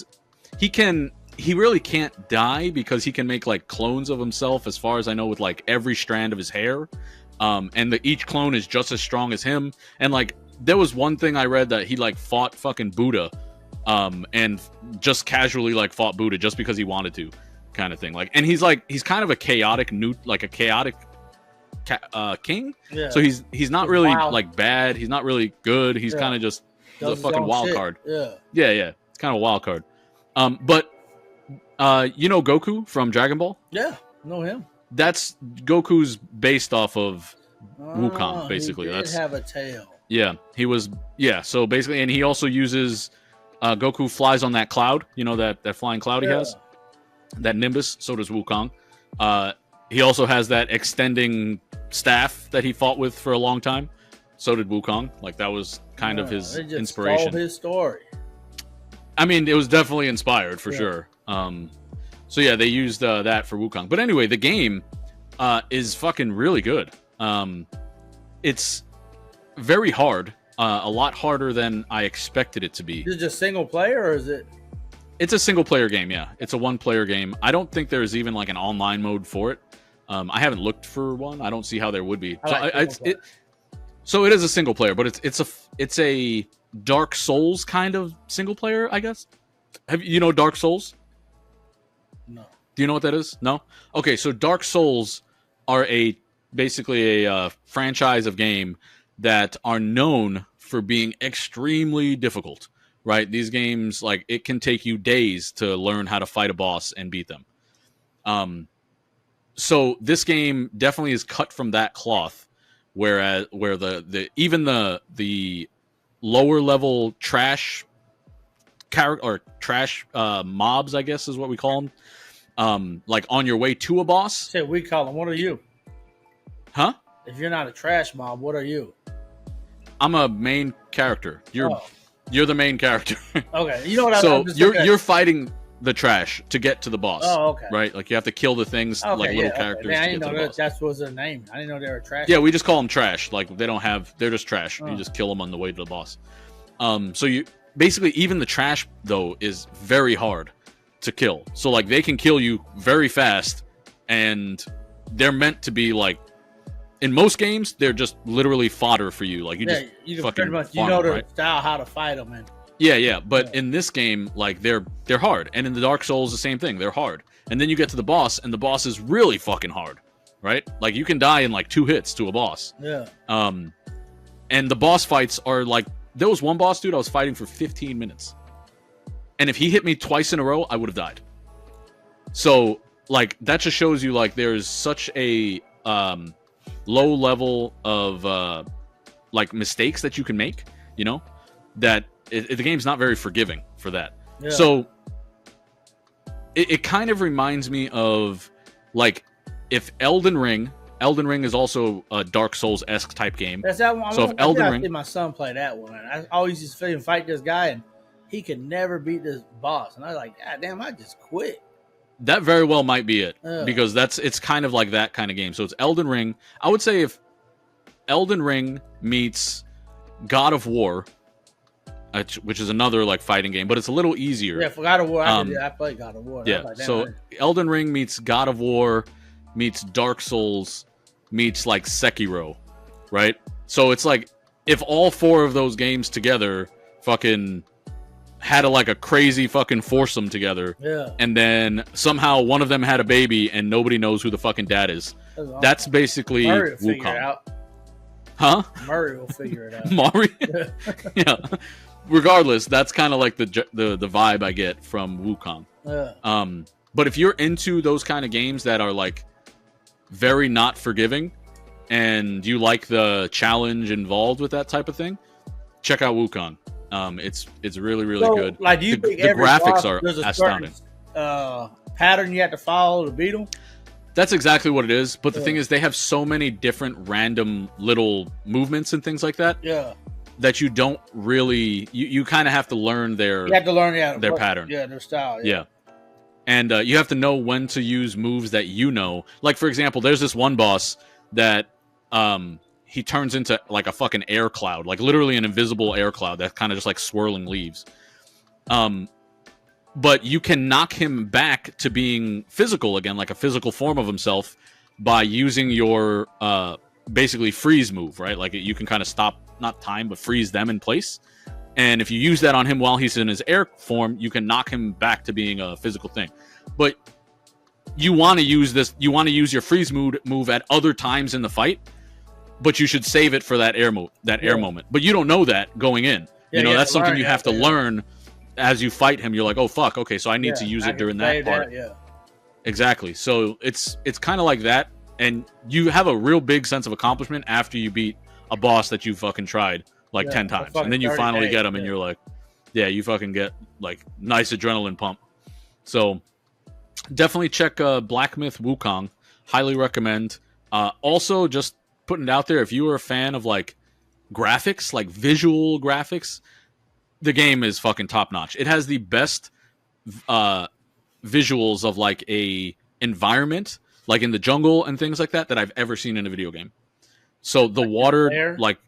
really can't die because he can make like clones of himself, as far as I know, with like every strand of his hair. And each clone is just as strong as him. And like there was one thing I read that he like fought fucking Buddha, and just casually like fought Buddha just because he wanted to, kind of thing. Like, and he's kind of a chaotic king. Yeah. So he's not really like bad. He's not really good. He's kind of just the fucking wild card. Yeah. It's kind of a wild card. But you know Goku from Dragon Ball? Yeah, know him. That's Goku's based off of Wukong, basically. He did have a tail. Yeah, he was. Yeah, so basically, and he also uses Goku flies on that cloud. You know that flying cloud he has, that Nimbus. So does Wukong. He also has that extending staff that he fought with for a long time. So did Wukong. Like that was kind of his inspiration. His story. I mean, it was definitely inspired for sure. So yeah, they used that for Wukong. But anyway, the game is fucking really good. It's very hard, a lot harder than I expected it to be. Is it just single player, or is it? It's a single player game. Yeah, it's a one-player game. I don't think there's even like an online mode for it. I haven't looked for one. I don't see how there would be. So it is a single player, but it's a Dark Souls kind of single player, I guess. You know Dark Souls? No. Do you know what that is? No? Okay, so Dark Souls are basically a franchise of game that are known for being extremely difficult, right? These games, like, it can take you days to learn how to fight a boss and beat them. So this game definitely is cut from that cloth, where even the lower level trash mobs, I guess is what we call them. Like on your way to a boss. Say we call them. What are you? Huh? If you're not a trash mob, what are you? I'm a main character. You're the main character. Okay. You know what? So you're fighting. the trash to get to the boss. Oh, okay. Right? Like you have to kill the things, Okay, like little characters Man, I to didn't get to know the boss. that was their name. I didn't know they were trash. Yeah, we just call them trash. Like they're just trash. Oh. You just kill them on the way to the boss. So you basically, even the trash though is very hard to kill. So like they can kill you very fast, and they're meant to be like, in most games they're just literally fodder for you. Like you fucking pretty much farm know them, the right? style how to fight them. And Yeah. But in this game, like they're hard, and in the Dark Souls the same thing. They're hard, and then you get to the boss, and the boss is really fucking hard, right? Like you can die in like 2 hits to a boss. Yeah. And the boss fights are like, there was one boss, dude, I was fighting for 15 minutes. And if he hit me twice in a row, I would have died. So, like, that just shows you, like, there's such a low level of, like, mistakes that you can make, you know, that the game's not very forgiving for that. Yeah. So, it kind of reminds me of, like, if Elden Ring is also a Dark Souls-esque type game. That's that one. So if Elden Ring, I see my son play that one. I always used to fight this guy, and he could never beat this boss. And I was like, God damn, I just quit. That very well might be it, because it's kind of like that kind of game. So it's Elden Ring. I would say if Elden Ring meets God of War, which is another like fighting game, but it's a little easier. Yeah, for God of War, I played God of War. Yeah, like, so Elden Ring meets God of War meets Dark Souls meets like Sekiro, right? So it's like if all 4 of those games together fucking had a crazy fucking foursome together, and then somehow one of them had a baby and nobody knows who the fucking dad is. That's basically Murray will Wukong. figure it out. Huh? Murray will figure it out. Mario? Yeah. Regardless, that's kind of like the vibe I get from Wukong. But if you're into those kind of games that are like very not forgiving, and you like the challenge involved with that type of thing, check out Wukong. It's really good. Like, do you think the graphics are astounding? Pattern you have to follow to beat them? That's exactly what it is. But the thing is, they have so many different random little movements and things like that. Yeah. That you don't really, you kind of have to learn their. You have to learn their pattern. Yeah, their style. Yeah. And you have to know when to use moves that you know. Like, for example, there's this one boss that he turns into like a fucking air cloud, like literally an invisible air cloud that's kind of just like swirling leaves. But you can knock him back to being physical again, like a physical form of himself, by using your basically freeze move, right? Like you can kind of stop, not time, but freeze them in place. And if you use that on him while he's in his air form, you can knock him back to being a physical thing. But you want to use this, you want to use your freeze move at other times in the fight, but you should save it for that air moment. But you don't know that going in. You know, that's something you have to learn as you fight him. You're like, oh fuck, okay, so I need to use it during that part. Exactly. So it's kind of like that, and you have a real big sense of accomplishment after you beat a boss that you fucking tried like 10 times, and then you finally get him, and you're like, yeah, you fucking get like nice adrenaline pump. So definitely check Black Myth Wukong. Highly recommend. Also, just putting it out there, if you are a fan of like graphics, like visual graphics, the game is fucking top notch. It has the best visuals of like a environment, like in the jungle and things like that I've ever seen in a video game. So the water, like,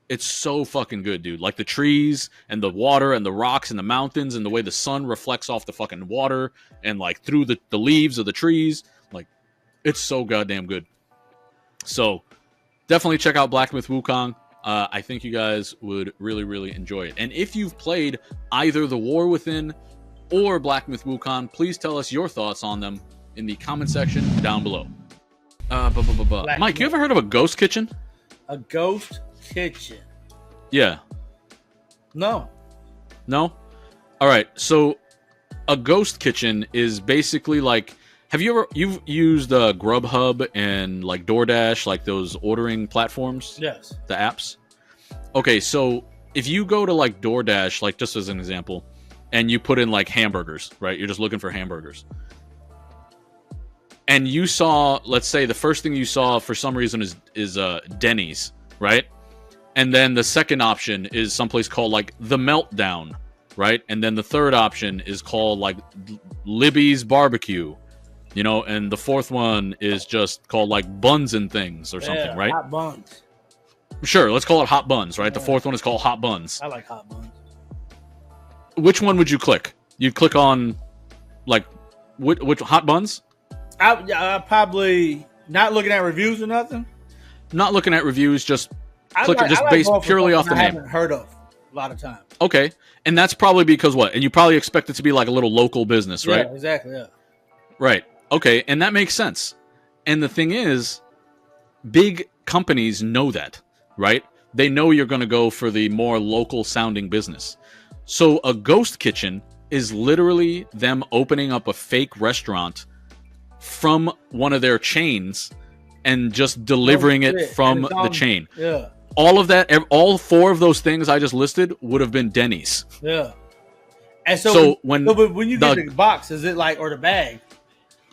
it's so fucking good, dude. Like the trees and the water and the rocks and the mountains and the way the sun reflects off the fucking water and like through the leaves of the trees. Like, it's so goddamn good. So definitely check out Black Myth Wukong. I think you guys would really enjoy it. And if you've played either The War Within or Black Myth Wukong, please tell us your thoughts on them in the comment section down below. Mike, you ever heard of a ghost kitchen? A ghost kitchen? Yeah. No? All right. So a ghost kitchen is basically like, you've used Grubhub and like DoorDash, like those ordering platforms? Yes. The apps? Okay, so if you go to like DoorDash, like just as an example, and you put in like hamburgers, right? You're just looking for hamburgers. And you saw, let's say the first thing you saw for some reason is Denny's, right? And then the second option is someplace called like The Meltdown, right? And then the third option is called like Libby's Barbecue, you know, and the fourth one is just called like Buns and Things or something, right? Hot buns. Sure, let's call it Hot Buns, right? Yeah. The fourth one is called Hot Buns. I like hot buns. Which one would you click? You'd click on like which Hot Buns? I probably not looking at reviews or nothing. Not looking at reviews, just click it, just based purely off the name. I haven't heard of a lot of times. Okay, and that's probably because what? And you probably expect it to be like a little local business, right? Yeah, exactly. Yeah. Right. Okay, and that makes sense. And the thing is, big companies know that, right? They know you're going to go for the more local sounding business. So a ghost kitchen is literally them opening up a fake restaurant from one of their chains and just delivering it from the chain. Yeah. All of that, all four of those things I just listed would have been Denny's. Yeah. And so when you get the box, is it like, or the bag?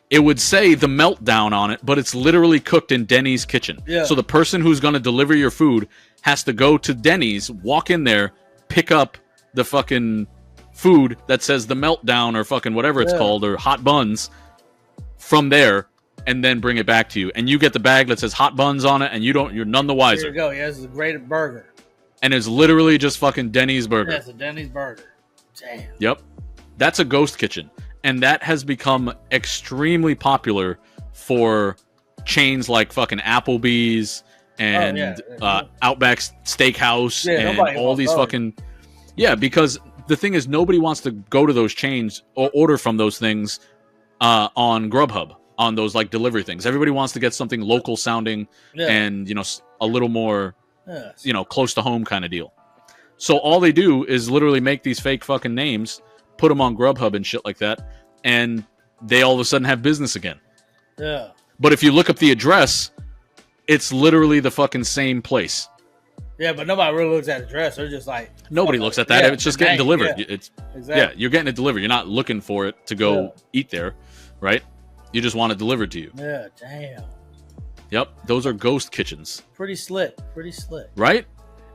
It would say the Meltdown on it, but it's literally cooked in Denny's kitchen. Yeah. So the person who's going to deliver your food has to go to Denny's, walk in there, pick up the fucking food that says the Meltdown or fucking whatever it's called, or Hot Buns from there, and then bring it back to you. And you get the bag that says Hot Buns on it, and you're none the wiser. There you go. Yeah, this is a great burger. And it's literally just fucking Denny's burger. Yeah, it's a Denny's burger. Damn. Yep. That's a ghost kitchen. And that has become extremely popular for chains like fucking Applebee's and Outback Steakhouse and all these fucking... Yeah, because the thing is, nobody wants to go to those chains or order from those things on Grubhub, on those like delivery things. Everybody wants to get something local sounding and, you know, a little more, you know, close to home kind of deal. So all they do is literally make these fake fucking names, put them on Grubhub and shit like that, and they all of a sudden have business again. Yeah. But if you look up the address, it's literally the fucking same place. Yeah, but nobody really looks at the address. They're just like... Nobody looks at that. It's just getting delivered. Yeah. It's exactly. Yeah, you're getting it delivered. You're not looking for it to go eat there, right? You just want it delivered to you. Yeah, damn. Yep, those are ghost kitchens. Pretty slick. Pretty slick. Right?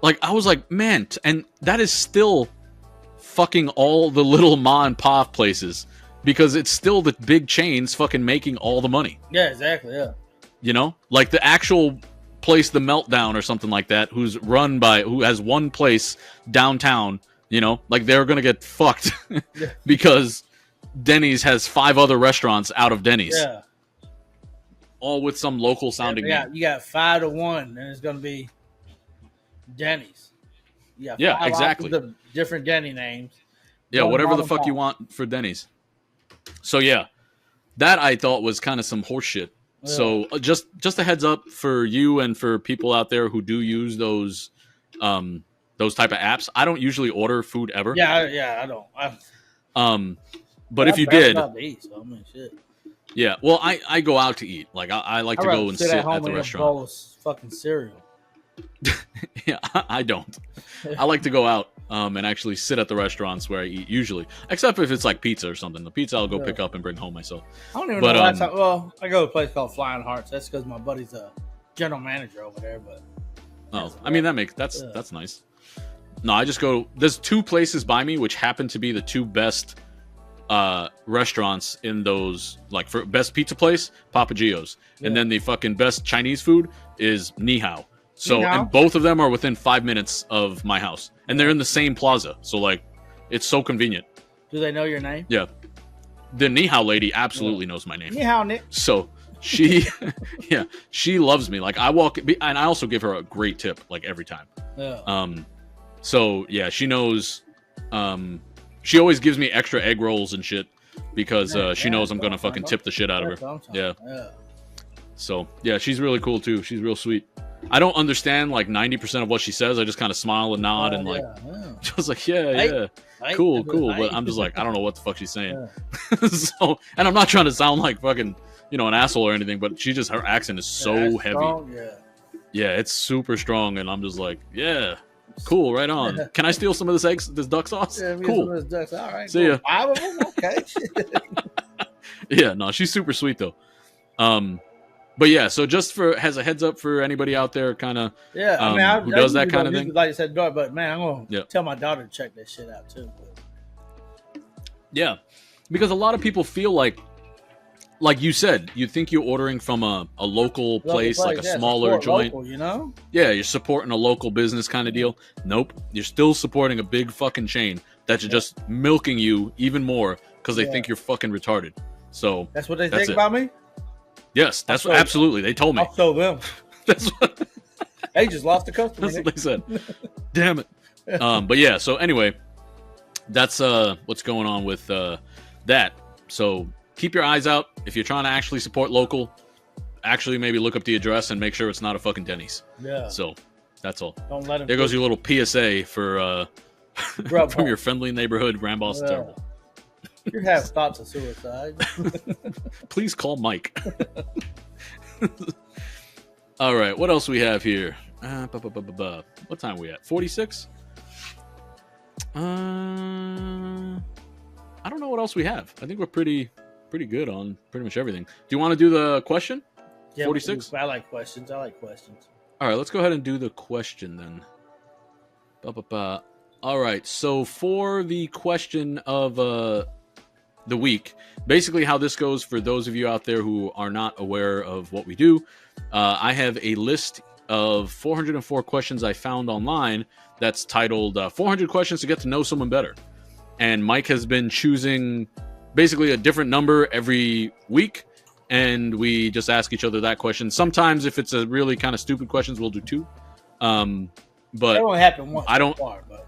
Like, I was like, man, and that is still fucking all the little ma and pop places, because it's still the big chains fucking making all the money. Yeah, exactly, yeah. You know? Like the actual place, the Meltdown or something like that, who has one place downtown, you know? Like, they're gonna get fucked because Denny's has 5 other restaurants out of Denny's. Yeah. All with some local sounding name. You got 5 to 1, and it's gonna be Denny's. You got 5 exactly. The different Denny names. Yeah, whatever the fuck you want for Denny's. So yeah, that I thought was kind of some horse shit. Yeah. So just a heads up for you and for people out there who do use those type of apps. I don't usually order food ever. Yeah, I don't. But if you did, eat, so I mean, shit. Yeah, well, I go out to eat. Like I like to go and sit at the restaurant. Bowl of fucking cereal. Yeah, I don't. I like to go out and actually sit at the restaurants where I eat usually, except if it's like pizza or something. The pizza I'll go pick up and bring home myself. I don't even know last time. Well, I go to a place called Flying Hearts. That's because my buddy's a general manager over there. But I mean that's nice. No, I just go. There's 2 places by me which happen to be the 2 best restaurants in those, like, for best pizza place, Papa Gio's, and then the fucking best Chinese food is Ni Hao. So, and both of them are within 5 minutes of my house, and they're in the same plaza. So, like, it's so convenient. Do they know your name? Yeah, the Ni Hao lady absolutely knows my name. Ni Hao, Nick. So she, she loves me. Like, I walk, and I also give her a great tip, like, every time. Yeah. So yeah, she knows. She always gives me extra egg rolls and shit because she knows I'm gonna fucking tip the shit out of her. Yeah. So yeah, she's really cool too. She's real sweet. I don't understand like 90% of what she says. I just kind of smile and nod and like, just like cool. But I'm just like, I don't know what the fuck she's saying. So, and I'm not trying to sound like fucking, you know, an asshole or anything. But her accent is so heavy. Strong, yeah, it's super strong, and I'm just like, yeah. Cool, right on. Can I steal some of this duck sauce? Yeah, cool. Some of this duck. All right. See ya. 5 of them? Okay. Yeah, no, she's super sweet though. But yeah, so just as a heads up for anybody out there, kind of, I mean, who does that kind of thing. Like you said, but man, I'm gonna Yeah. tell my daughter to check that shit out too. Yeah, because a lot of people feel like you said, you think you're ordering from a local place, like a smaller joint. Local, you know? Yeah, you're supporting a local business kind of deal. Nope, you're still supporting a big fucking chain that's just milking you even more because they think you're fucking retarded. So that's what they think about me? Yes, that's what absolutely they told me. I'll show them. That's what they just lost a customer. That's what they said. Damn it. But yeah, so anyway, that's what's going on with that. So keep your eyes out if you're trying to actually support local. Actually, maybe look up the address and make sure it's not a fucking Denny's. Yeah. So that's all. Don't let him. There goes your little PSA for from your friendly neighborhood Ramboss the Terrible. You have thoughts of suicide. Please call Mike. All right, what else we have here? What time are we at? 46? I don't know what else we have. I think we're pretty good on pretty much everything. Do you want to do the question? Yeah, 46? I like questions. All right, let's go ahead and do the question then. All right, so for the question of the week, basically how this goes for those of you out there who are not aware of what we do, I have a list of 404 questions I found online that's titled 400 questions to get to know someone better. And Mike has been choosing basically a different number every week, and we just ask each other that question. Sometimes if it's a really kind of stupid questions, we'll do 2. But it only happened once.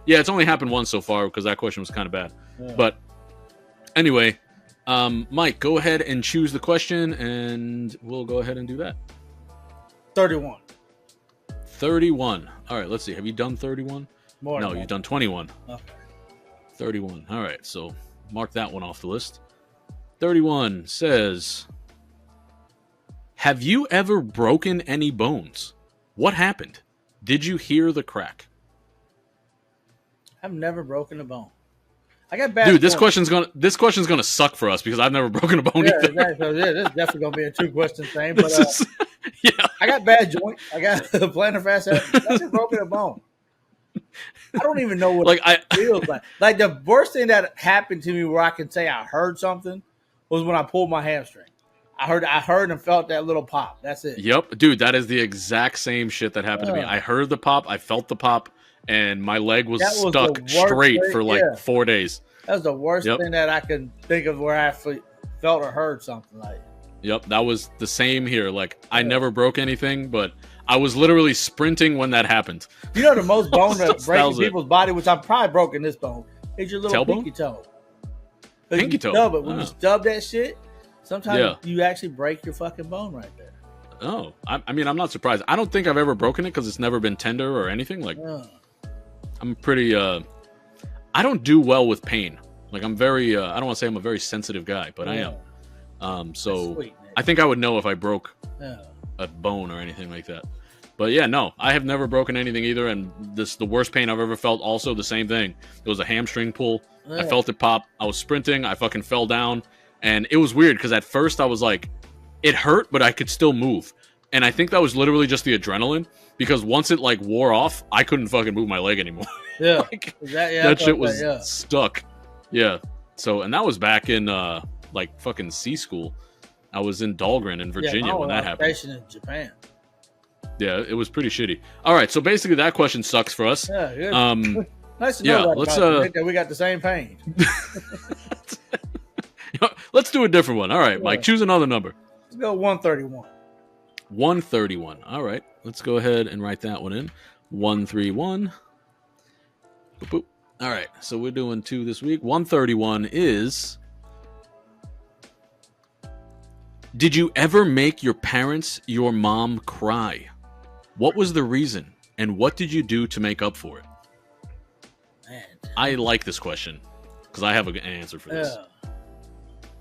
Yeah, it's only happened once so far because that question was kind of bad. Yeah. But anyway, Mike, go ahead and choose the question, and we'll go ahead and do that. 31. 31. All right, let's see. Have you done 31? No, you've done 21. Okay. 31. All right, so mark that one off the list. 31 says, have you ever broken any bones? What happened? Did you hear the crack? I've never broken a bone. I got bad. Dude, this question's gonna suck for us because I've never broken a bone either. Exactly. So, this is definitely gonna be a 2-question thing. But yeah, I got bad joints. I got a plantar fasciitis. I've never broken a bone. I don't even know what it feels like. Like the worst thing that happened to me where I can say I heard something was when I pulled my hamstring. I heard and felt that little pop. That's it. Yep, dude, that is the exact same shit that happened to me. I heard the pop, I felt the pop, and my leg was stuck straight for like 4 days. That was the worst thing that I could think of where I felt or heard something like. Yep, that was the same here. Like I never broke anything, but I was literally sprinting when that happened. You know the most bone that breaks people's body, which I've probably broken this bone, is your little tailbone? pinky toe. Pinky toe. Stub it. When you stub that shit, sometimes you actually break your fucking bone right there. Oh, I mean, I'm not surprised. I don't think I've ever broken it because it's never been tender or anything. Like, I'm pretty. I don't do well with pain. Like, I'm very. I don't want to say I'm a very sensitive guy, but I am. So sweet, I think I would know if I broke a bone or anything like that. But yeah, no, I have never broken anything either. And the worst pain I've ever felt, also the same thing. It was a hamstring pull. I felt it pop. I was sprinting. I fucking fell down. And it was weird because at first I was like, it hurt, but I could still move. And I think that was literally just the adrenaline because once it like wore off, I couldn't fucking move my leg anymore. Yeah. Like, that shit was stuck. Yeah. So, and that was back in like fucking C school. I was in Dahlgren in Virginia when that happened. Stationed in Japan. Yeah, it was pretty shitty. All right, so basically that question sucks for us. Yeah, good. Nice to know that we got the same pain. Let's do a different one. All right, Mike, choose another number. Let's go 131. 131. All right, let's go ahead and write that one in. 131. Boop, boop. All right, so we're doing 2 this week. 131 is... Did you ever make your parents, your mom, cry? What was the reason, and what did you do to make up for it? Man, I like this question because I have an answer for this.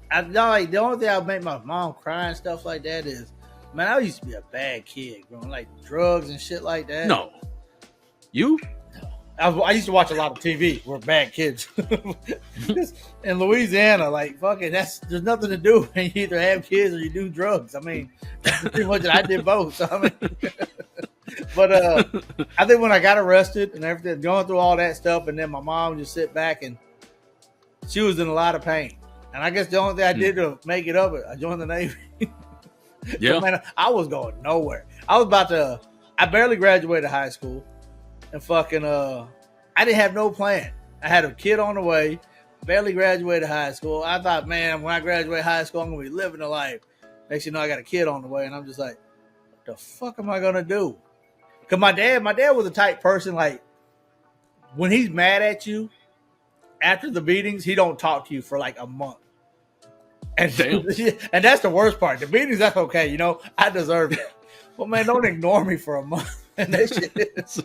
I like the only thing that make my mom cry and stuff like that is, man, I used to be a bad kid, growing like drugs and shit like that. No, you? I used to watch a lot of TV. We're bad kids in Louisiana. Like fucking, there's nothing to do when you either have kids or you do drugs. I mean, that's pretty much I did both. So, I mean, but I think when I got arrested and everything, going through all that stuff, and then my mom just sit back and she was in a lot of pain. And I guess the only thing I did to make it up, I joined the Navy. Yeah. So, man, I was going nowhere. I barely graduated high school. And fucking, I didn't have no plan. I had a kid on the way, barely graduated high school. I thought, man, when I graduate high school, I'm going to be living a life. Next thing you know, I got a kid on the way. And I'm just like, what the fuck am I going to do? Because my dad was a type person, like, when he's mad at you, after the beatings, he don't talk to you for like a month. And, and that's the worst part. The beatings, that's okay. You know, I deserve it. But, man, don't ignore me for a month. And that shit is,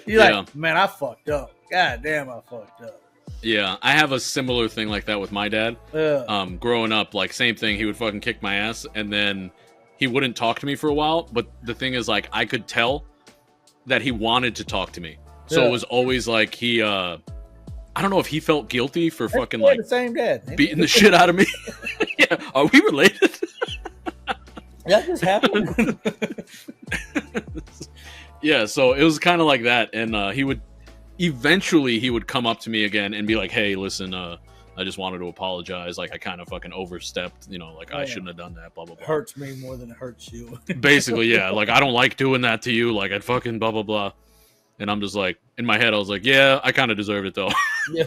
you're like, man, I fucked up. God damn, I fucked up. Yeah, I have a similar thing like that with my dad. Growing up, like, same thing. He would fucking kick my ass, and then he wouldn't talk to me for a while. But the thing is, like, I could tell that he wanted to talk to me. So it was always like he, I don't know if he felt guilty for fucking, like, the same dad, beating the shit out of me. Yeah, are we related? That just happened. Yeah, so it was kind of like that. And he would come up to me again and be like, hey, listen, I just wanted to apologize. Like, I kind of fucking overstepped, you know, like, I shouldn't have done that, blah, blah, blah. Hurts me more than it hurts you. Basically, yeah. Like, I don't like doing that to you. Like, I'd fucking blah, blah, blah. And I'm just like, in my head, I was like, yeah, I kind of deserved it, though. Yeah.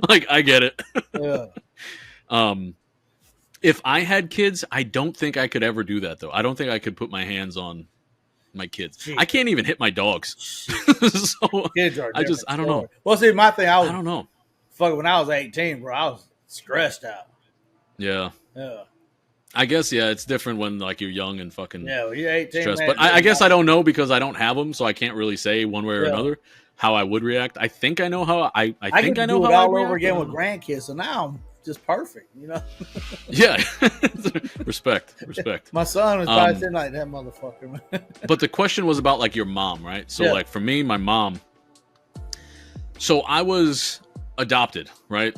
like, I get it. Yeah. If I had kids, I don't think I could ever do that, though. I don't think I could put my hands on my kids. Jeez. I can't even hit my dogs. So kids are I don't know. Well, see, my thing, I don't know. Fuck, when I was 18, bro, I was stressed out. Yeah. Yeah. I guess, yeah, it's different when, like, you're young and fucking when you're 18, stressed. Man, but I guess I don't know because I don't have them, so I can't really say one way or another how I would react. I think I know how I think I know how I would react. Over again with grandkids, so now I'm just perfect, you know? Yeah. Respect. My son was probably sitting like that motherfucker. But the question was about, like, your mom, right? So, like, for me, my mom. So I was adopted, right?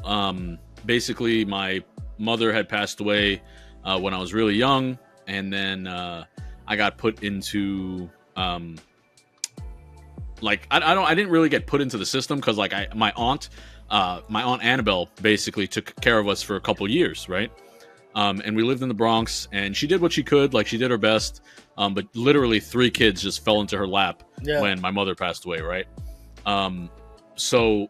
Basically, my mother had passed away when I was really young, and then I got put into like I didn't really get put into the system because, like, my aunt Annabelle basically took care of us for a couple years, right? And we lived in the Bronx, and she did what she could, like, she did her best, but literally 3 kids just fell into her lap when my mother passed away, right? So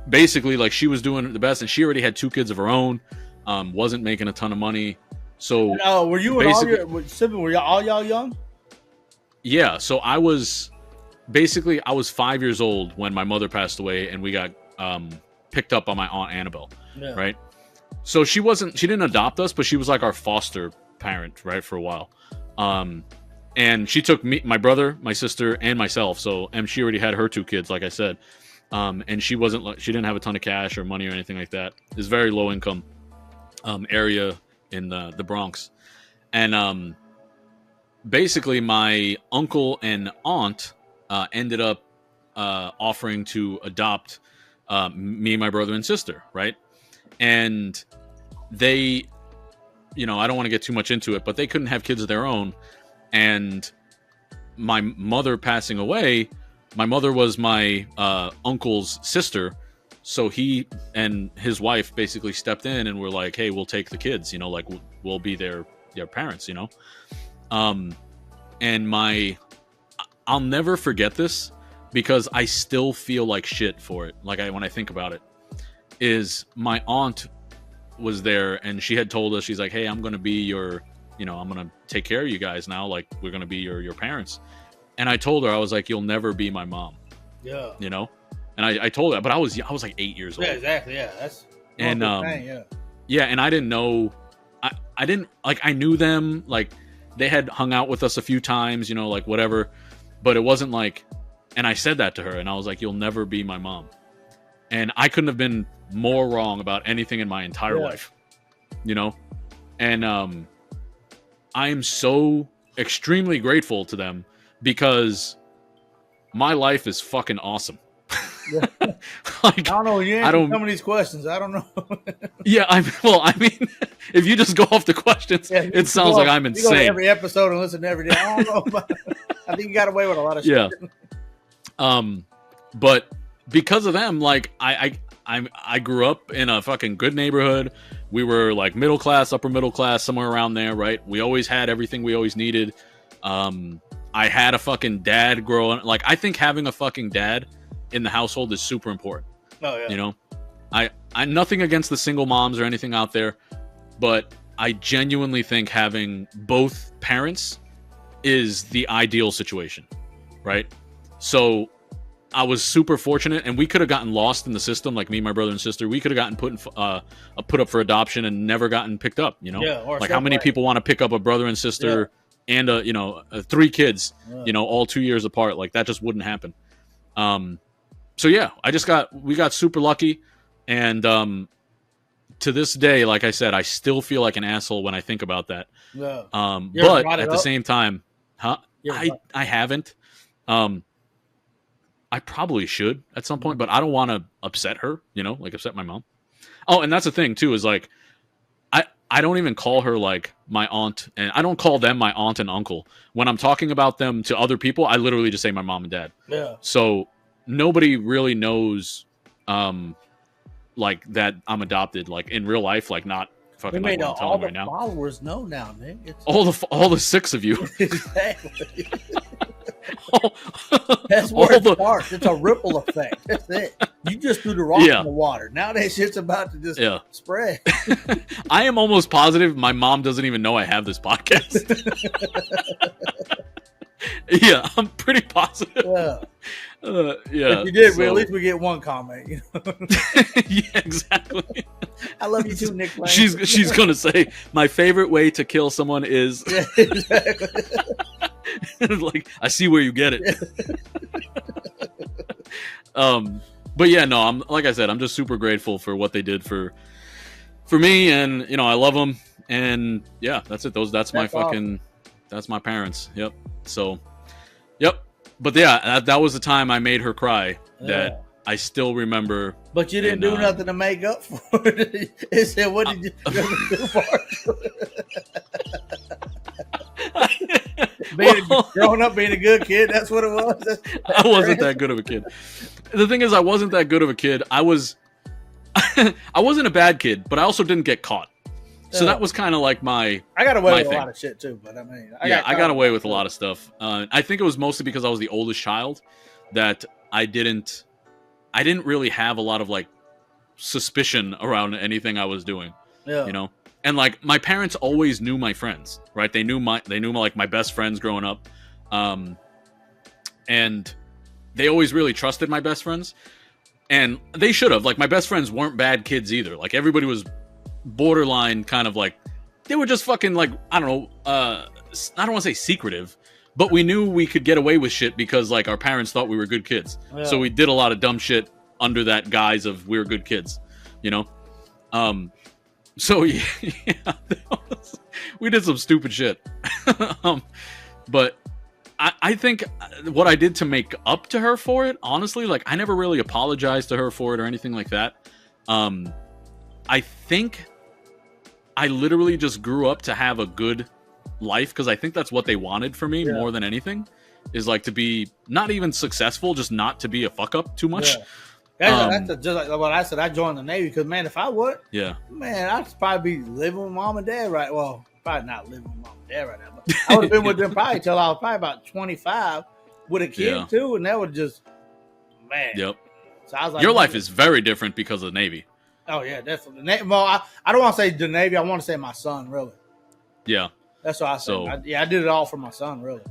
basically, like, she was doing the best, and she already had 2 kids of her own. Wasn't making a ton of money. So were you and all your siblings, were all y'all young? Yeah, so I was 5 years old when my mother passed away, and we got picked up by my aunt Annabelle, right? So she didn't adopt us, but she was like our foster parent, right, for a while. And she took me, my brother, my sister, and myself. So, and she already had her 2 kids, like I said. And she didn't have a ton of cash or money or anything like that. It's very low income area in the Bronx. And basically my uncle and aunt ended up offering to adopt me, my brother, and sister, right? And they, you know, I don't want to get too much into it, but they couldn't have kids of their own. And my mother passing away, my mother was my uncle's sister. So he and his wife basically stepped in and were like, hey, we'll take the kids, you know, like, we'll be their parents, you know? And I'll never forget this because I still feel like shit for it. Like, when I think about it, is my aunt was there and she had told us, she's like, hey, I'm going to be your, you know, I'm going to take care of you guys now. Like, we're going to be your parents. And I told her, I was like, you'll never be my mom. Yeah. You know? And I told her, but I was like 8 years old. Yeah, exactly. Yeah. That's and thing, yeah, and I didn't know, I didn't, like, I knew them, like, they had hung out with us a few times, you know, like, whatever, but it wasn't like, and I said that to her, and I was like, you'll never be my mom. And I couldn't have been more wrong about anything in my entire life, you know? And I am so extremely grateful to them because my life is fucking awesome. Like, I don't know. You answer some of these questions. I don't know. Yeah, I mean, if you just go off the questions, it sounds like I'm insane. You go to every episode and listen to every day. I don't know. I think you got away with a lot of shit. Yeah. But because of them, like, I I grew up in a fucking good neighborhood. We were like middle class, upper middle class, somewhere around there, right? We always had everything we always needed. I had a fucking dad growing. Like, I think having a fucking dad in the household is super important. Oh yeah. You know, I nothing against the single moms or anything out there, but I genuinely think having both parents is the ideal situation, right? So I was super fortunate, and we could have gotten lost in the system, like me, my brother and sister. We could have gotten put up for adoption and never gotten picked up. You know, like how many people want to pick up a brother and sister and 3 kids, all 2 years apart? Like that just wouldn't happen. So yeah, we got super lucky, and to this day, like I said, I still feel like an asshole when I think about that. Yeah. But at the same time, I haven't. I probably should at some point, but I don't want to upset her, like upset my mom. Oh, and that's the thing too, is like, I don't even call her like my aunt, and I don't call them my aunt and uncle. When I'm talking about them to other people, I literally just say my mom and dad. Yeah. So nobody really knows, like that I'm adopted, like in real life, like not fucking like what I'm telling right now. All the followers know now, Nick. It's... All the 6 of you. Exactly. That's where it starts. It's a ripple effect. That's it. You just threw the rock in the water. Now that shit's about to just spread. I am almost positive my mom doesn't even know I have this podcast. Yeah, I'm pretty positive. Yeah. If you did, at least we get one comment. Yeah, exactly. I love you too, Nick. She's gonna say my favorite way to kill someone is. Yeah, exactly. Like, I see where you get it. But yeah, no, I'm like I said, I'm just super grateful for what they did for me, and I love them, and yeah, that's it. That's my fucking, that's my parents. Yep. So, yep. But yeah, that was the time I made her cry. That I still remember. But you didn't do nothing to make up for it. It said, "What did you do for it?" Growing up, being a good kid, that's what it was. I wasn't that good of a kid. The thing is, I wasn't that good of a kid. I wasn't a bad kid, but I also didn't get caught. So that was kind of like I got away with a lot of shit too, but I mean, I got away with a lot of stuff. I think it was mostly because I was the oldest child that I didn't really have a lot of like suspicion around anything I was doing. Yeah. And like my parents always knew my friends, right? They knew like my best friends growing up, and they always really trusted my best friends, and they should have. Like my best friends weren't bad kids either. Like everybody was borderline kind of like, they were just fucking like, I don't know, I don't want to say secretive, but we knew we could get away with shit because like our parents thought we were good kids. Yeah. So we did a lot of dumb shit under that guise of we're good kids, so yeah, we did some stupid shit. But I think what I did to make up to her for it, honestly, like I never really apologized to her for it or anything like that. I think I literally just grew up to have a good life because I think that's what they wanted for me more than anything, is like to be not even successful, just not to be a fuck up too much. Yeah. That's just like what I said. I joined the Navy because, man, if I would, man, I'd probably be living with mom and dad probably not living with mom and dad right now, but I would have been with them probably till I was probably about 25 with a kid too, and that would just, man. Yep. So I was like, your life is very different because of the Navy. Oh yeah, definitely. Well, I don't want to say the Navy. I want to say my son, really. Yeah. That's what I said. So, I did it all for my son, really.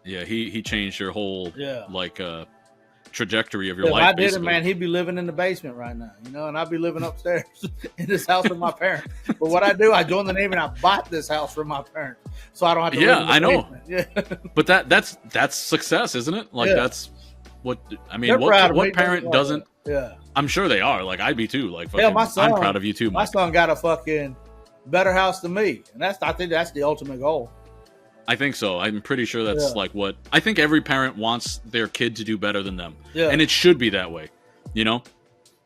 Yeah, he changed your whole trajectory of your life. If I did it, man, he'd be living in the basement right now, and I'd be living upstairs in this house with my parents. But what I do, I joined the Navy and I bought this house from my parents, so I don't have to. Yeah, live in the I know. basement. Yeah. But that's success, isn't it? Like that's what I mean. What parent doesn't? Yeah. I'm sure they are. Like I'd be too. Like fucking, my son, I'm proud of you too, Mike. My son got a fucking better house than me, and I think that's the ultimate goal. I think so. I'm pretty sure that's like what I think every parent wants their kid to do better than them. Yeah. And it should be that way,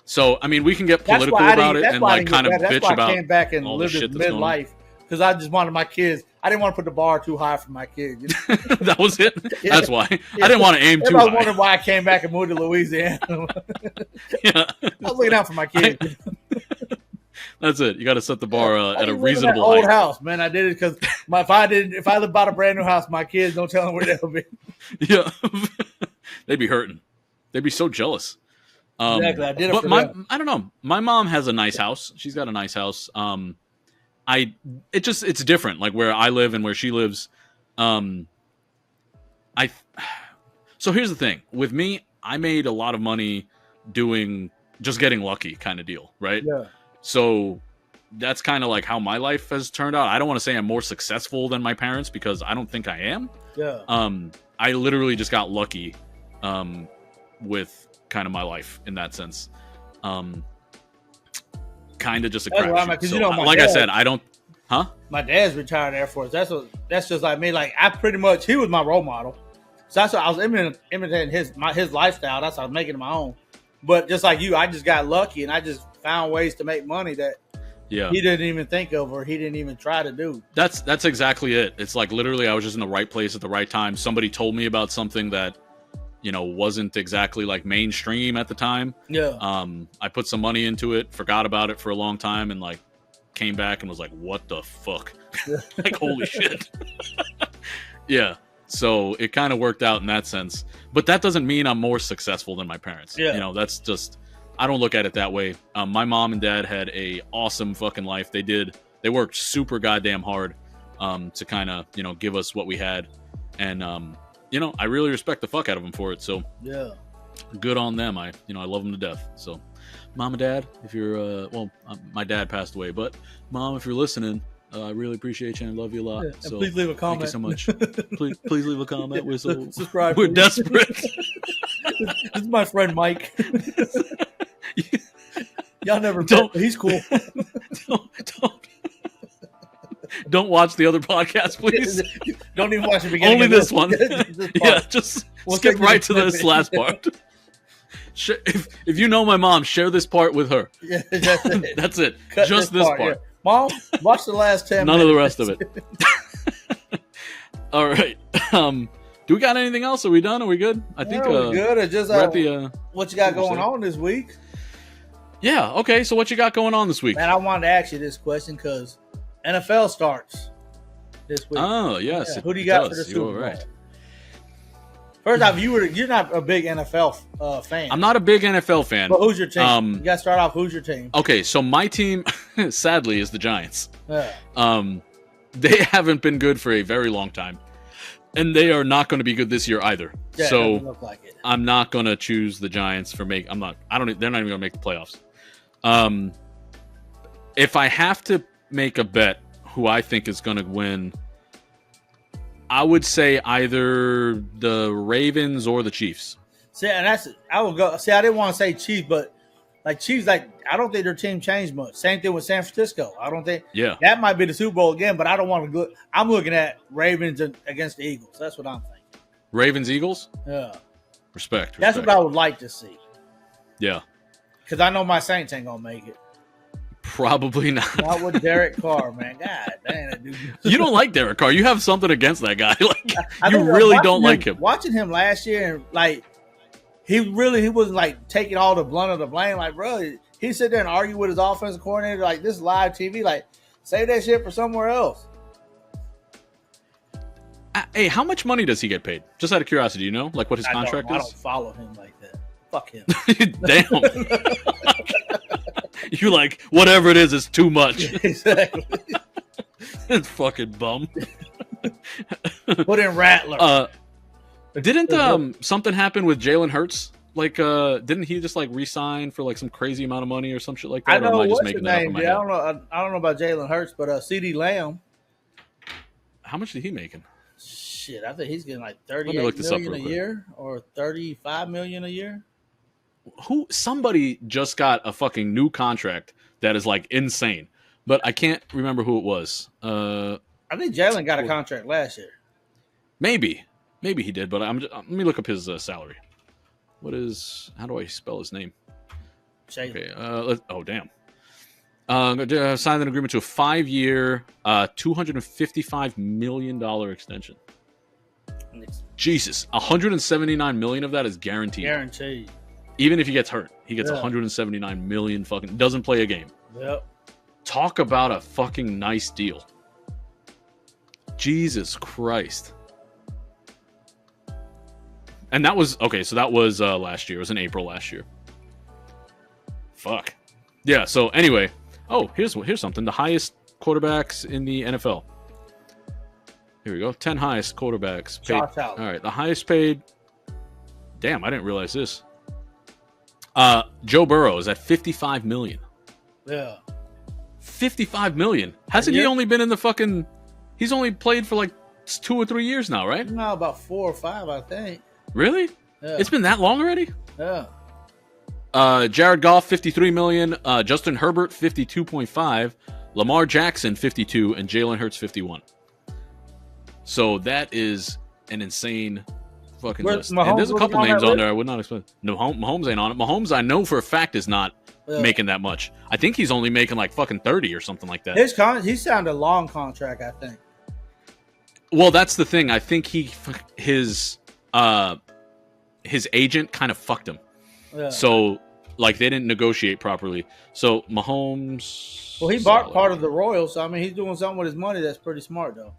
So I mean, we can get political about it and like kind of bitch about I came back and lived this midlife because I just wanted my kids. I didn't want to put the bar too high for my kids. You know? That was it. Yeah. That's why I didn't want to aim too I was high. wondering why I came back and moved to Louisiana. Yeah. I was looking out for my kids. That's it. You got to set the bar at a I live in reasonable that old height. house, man. I did it because if I lived bought a brand new house, my kids don't tell them where they'll be. Yeah, they'd be hurting. They'd be so jealous. Exactly, I did it but for them. I don't know. My mom has a nice house. She's got a nice house. It's different. Like where I live and where she lives. So here's the thing with me. I made a lot of money doing just getting lucky kind of deal, right? Yeah. So that's kind of like how my life has turned out. I don't want to say I'm more successful than my parents because I don't think I am. Yeah. I literally just got lucky with kind of my life in that sense. Kind of just a crapshoot. So, like I said, I don't. Huh? My dad's retired Air Force. That's just like me. Like he was my role model. So that's what I was imitating his lifestyle. That's how I was making it my own. But just like you, I just got lucky and I just found ways to make money that he didn't even think of or he didn't even try to do. That's exactly it. It's like literally I was just in the right place at the right time. Somebody told me about something that, wasn't exactly like mainstream at the time. Yeah. I put some money into it, forgot about it for a long time and like came back and was like, what the fuck? Like, holy shit. Yeah. So it kind of worked out in that sense. But that doesn't mean I'm more successful than my parents. Yeah. That's just, I don't look at it that way. My mom and dad had a awesome fucking life. They worked super goddamn hard to kind of, give us what we had. And, I really respect the fuck out of them for it. So yeah, good on them. I love them to death. So mom and dad, if you're, my dad passed away, but mom, if you're listening, I really appreciate you and love you a lot. Yeah, so please leave a comment. Thank you so much. please leave a comment. We're subscribe. We're desperate. This is my friend Mike. Y'all never don't. He's cool. Don't watch the other podcast, please. Don't even watch the beginning. Only this one. This Yeah, just skip right to this last part. If you know my mom, share this part with her. Yeah, that's it. That's it. Cut just this part. Yeah. Mom, watch the last 10 None minutes. of the rest of it. All right. Do we got anything else? Are we done? Are we good? I think we're good. Or just what you got going on this week? Yeah. Okay. So what you got going on this week? Man, I wanted to ask you this question because NFL starts this week. Oh yes. Yeah. Who do you got for the Super Bowl? Right. First off, you're not a big NFL fan. I'm not a big NFL fan. But who's your team? You got to start off. Who's your team? Okay, so my team, sadly, is the Giants. Yeah. They haven't been good for a very long time, and they are not going to be good this year either. Yeah, so it doesn't look like it. I'm not going to choose the Giants for make. They're not even going to make the playoffs. If I have to make a bet, who I think is going to win, I would say either the Ravens or the Chiefs. See, and I would go. See, I didn't want to say Chiefs, but Chiefs, I don't think their team changed much. Same thing with San Francisco. I don't think. Yeah. That might be the Super Bowl again, but I don't want to go. I'm looking at Ravens against the Eagles. That's what I'm thinking. Ravens, Eagles. Yeah. Respect. That's what I would like to see. Yeah. Because I know my Saints ain't gonna make it. Probably not. Not with Derek Carr, man. God damn it, dude. You don't like Derek Carr. You have something against that guy. Like you really don't like him. Watching him last year, and he wasn't taking all the blunt of the blame. Like, bro, he sit there and argue with his offensive coordinator. Like, this is live TV. Like, save that shit for somewhere else. Hey, how much money does he get paid? Just out of curiosity, you know, like what his contract is. I don't follow him like that. Fuck him. Damn. You're like, whatever it is, it's too much. Exactly. It's fucking bum. Put in Rattler. Didn't something happen with Jalen Hurts? Like, didn't he just re-sign for some crazy amount of money or some shit like that? I know. Or am I just What's making his that name? up in my head? I don't know about Jalen Hurts, but CeeDee Lamb. How much did he making? Shit, I think he's getting $38 million a year or $35 million a year. Somebody just got a fucking new contract that is insane, but I can't remember who it was. I think Jalen got a contract last year. Maybe he did, but let me look up his salary. How do I spell his name? Jalen. Okay. Oh damn. Signed an agreement to a 5-year, $255 million extension. Jesus, $179 million of that is guaranteed. Guaranteed. Even if he gets hurt, he gets $179 million. Fucking doesn't play a game. Yep. Talk about a fucking nice deal. Jesus Christ. And that was okay. So that was last year. It was in April last year. Fuck. Yeah. So anyway. Oh, here's something. The highest quarterbacks in the NFL. Here we go. 10 highest quarterbacks paid. All right. The highest paid. Damn, I didn't realize this. Joe Burrow is at $55 million. Yeah. $55 million. Hasn't he only been in the fucking... He's only played for like 2 or 3 years now, right? No, about 4 or 5, I think. Really? Yeah. It's been that long already? Yeah. Jared Goff, $53 million. Justin Herbert, $52.5. Lamar Jackson, $52. And Jalen Hurts, $51. So that is an insane fucking list. And there's a couple names on there I would not expect. No, Mahomes ain't on it. Mahomes, I know for a fact, is not making that much. I think he's only making like fucking 30 or something like that. He signed a long contract, I think. Well, that's the thing. I think his agent kind of fucked him. Yeah. So, like, they didn't negotiate properly. So, Mahomes... Well, he bought part of the Royals. So, I mean, he's doing something with his money that's pretty smart, though.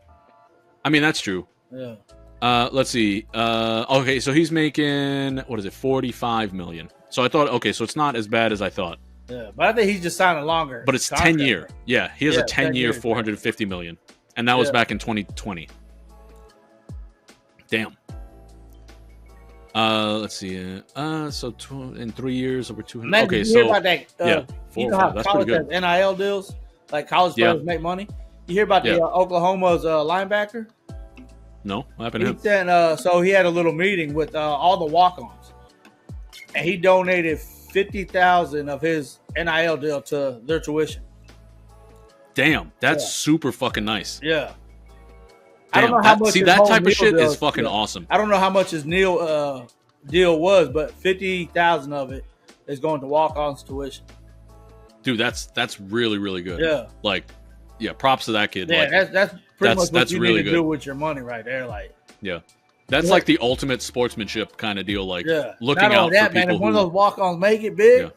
I mean, that's true. Yeah. Let's see. Okay, so he's making, what is it, $45 million. So I thought, okay, so it's not as bad as I thought. Yeah, but I think he's just signing longer. But it's 10-year. Yeah, he has a 10-year, $450 million. And that was back in 2020. Damn. Let's see. So in 3 years, over 200. Man, okay, so hear about that, yeah, 4 or 5. That's college has NIL deals, like college players make money. You hear about the Oklahoma's linebacker? No, what happened to him? Then, so he had a little meeting with all the walk-ons, and he donated $50,000 of his NIL deal to their tuition. Damn, that's super fucking nice. Yeah. Damn, I don't know how much. See, that type of shit is fucking awesome. I don't know how much his deal was, but $50,000 of it is going to walk-ons tuition. Dude, that's really, really good. Yeah. Like, yeah, props to that kid. Yeah, like, that's pretty much what you really need to do with your money right there. Like, yeah. That's like the ultimate sportsmanship kind of deal. Like, looking Not out only that, for people man, if one of those walk-ons make it big,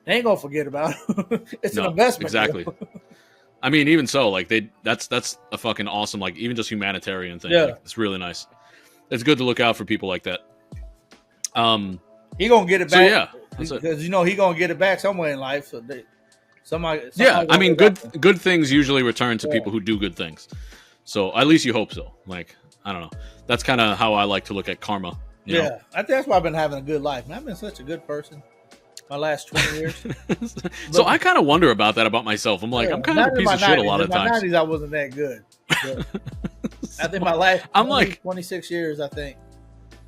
they ain't gonna forget about it. It's an investment. Exactly. I mean, even so, like that's a fucking awesome, like even just humanitarian thing. Yeah. Like, it's really nice. It's good to look out for people like that. He gonna get it back. So because he gonna get it back somewhere in life. So somebody I mean, good things usually return to people who do good things. So at least you hope so. Like, I don't know. That's kind of how I like to look at karma. You know? I think that's why I've been having a good life. Man, I've been such a good person my last 20 years. So I kind of wonder about that about myself. I'm like, I'm kind of a piece of shit a lot of times. In my 90s, I wasn't that good. I think my last 26 years, I think.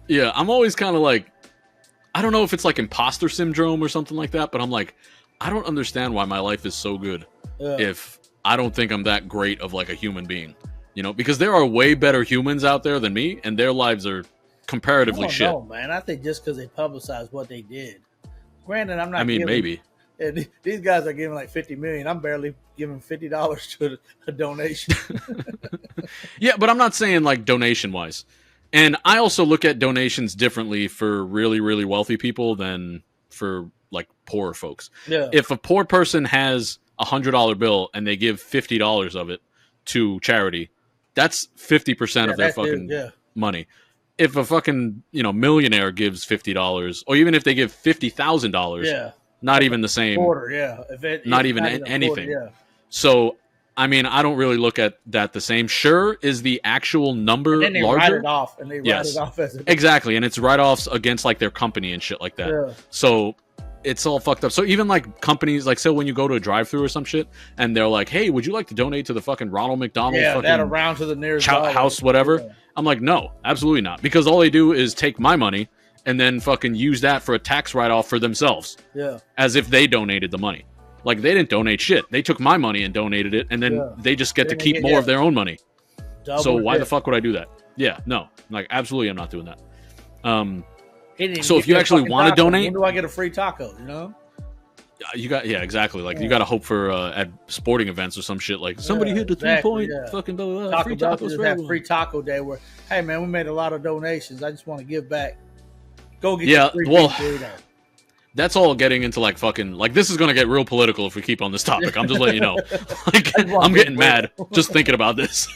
Yeah, I'm always kind of like, I don't know if it's like imposter syndrome or something like that, but I'm like, I don't understand why my life is so good if I don't think I'm that great of like a human being. You know, because there are way better humans out there than me, and their lives are comparatively shit. No, man. I think just because they publicized what they did. Granted, I'm not. I mean, maybe. Yeah, these guys are giving like $50 million. I'm barely giving $50 to a donation. Yeah, but I'm not saying like donation wise. And I also look at donations differently for really, really wealthy people than for like poor folks. Yeah. If a poor person has $100 bill and they give $50 of it to charity, that's 50% of their fucking money. If a fucking, millionaire gives $50, or even if they give $50,000, not even the same. Quarter, not even anything. Quarter, So, I mean, I don't really look at that the same. Sure, is the actual number and then they larger? Write it off, and they write it off as exactly, and it's write-offs against like their company and shit like that. Yeah. So it's all fucked up. So even like companies, like so when you go to a drive-through or some shit, and they're like, "Hey, would you like to donate to the fucking Ronald McDonald fucking that around to the nearest house, whatever?" Yeah. I'm like, no, absolutely not, because all they do is take my money and then fucking use that for a tax write-off for themselves. Yeah, as if they donated the money. Like, they didn't donate shit. They took my money and donated it, and then they just get to keep more of their own money. So why the fuck would I do that? Yeah, no. Like, absolutely I'm not doing that. So if you actually want to donate... When do I get a free taco, You got exactly. Like you got to hope for at sporting events or some shit. Like somebody hit the 3-point fucking blah, blah, blah, free tacos for everyone. Free taco day where, hey man, we made a lot of donations. I just want to give back. Go get your free burrito. That's all getting into like fucking like this is gonna get real political if we keep on this topic. I'm just letting you know. Like I'm getting mad just thinking about this.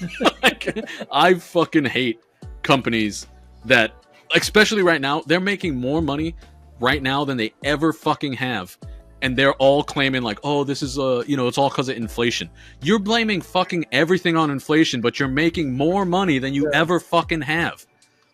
Like, I fucking hate companies that, especially right now, they're making more money right now than they ever fucking have. And they're all claiming like, oh, this is it's all because of inflation. You're blaming fucking everything on inflation, but you're making more money than you ever fucking have.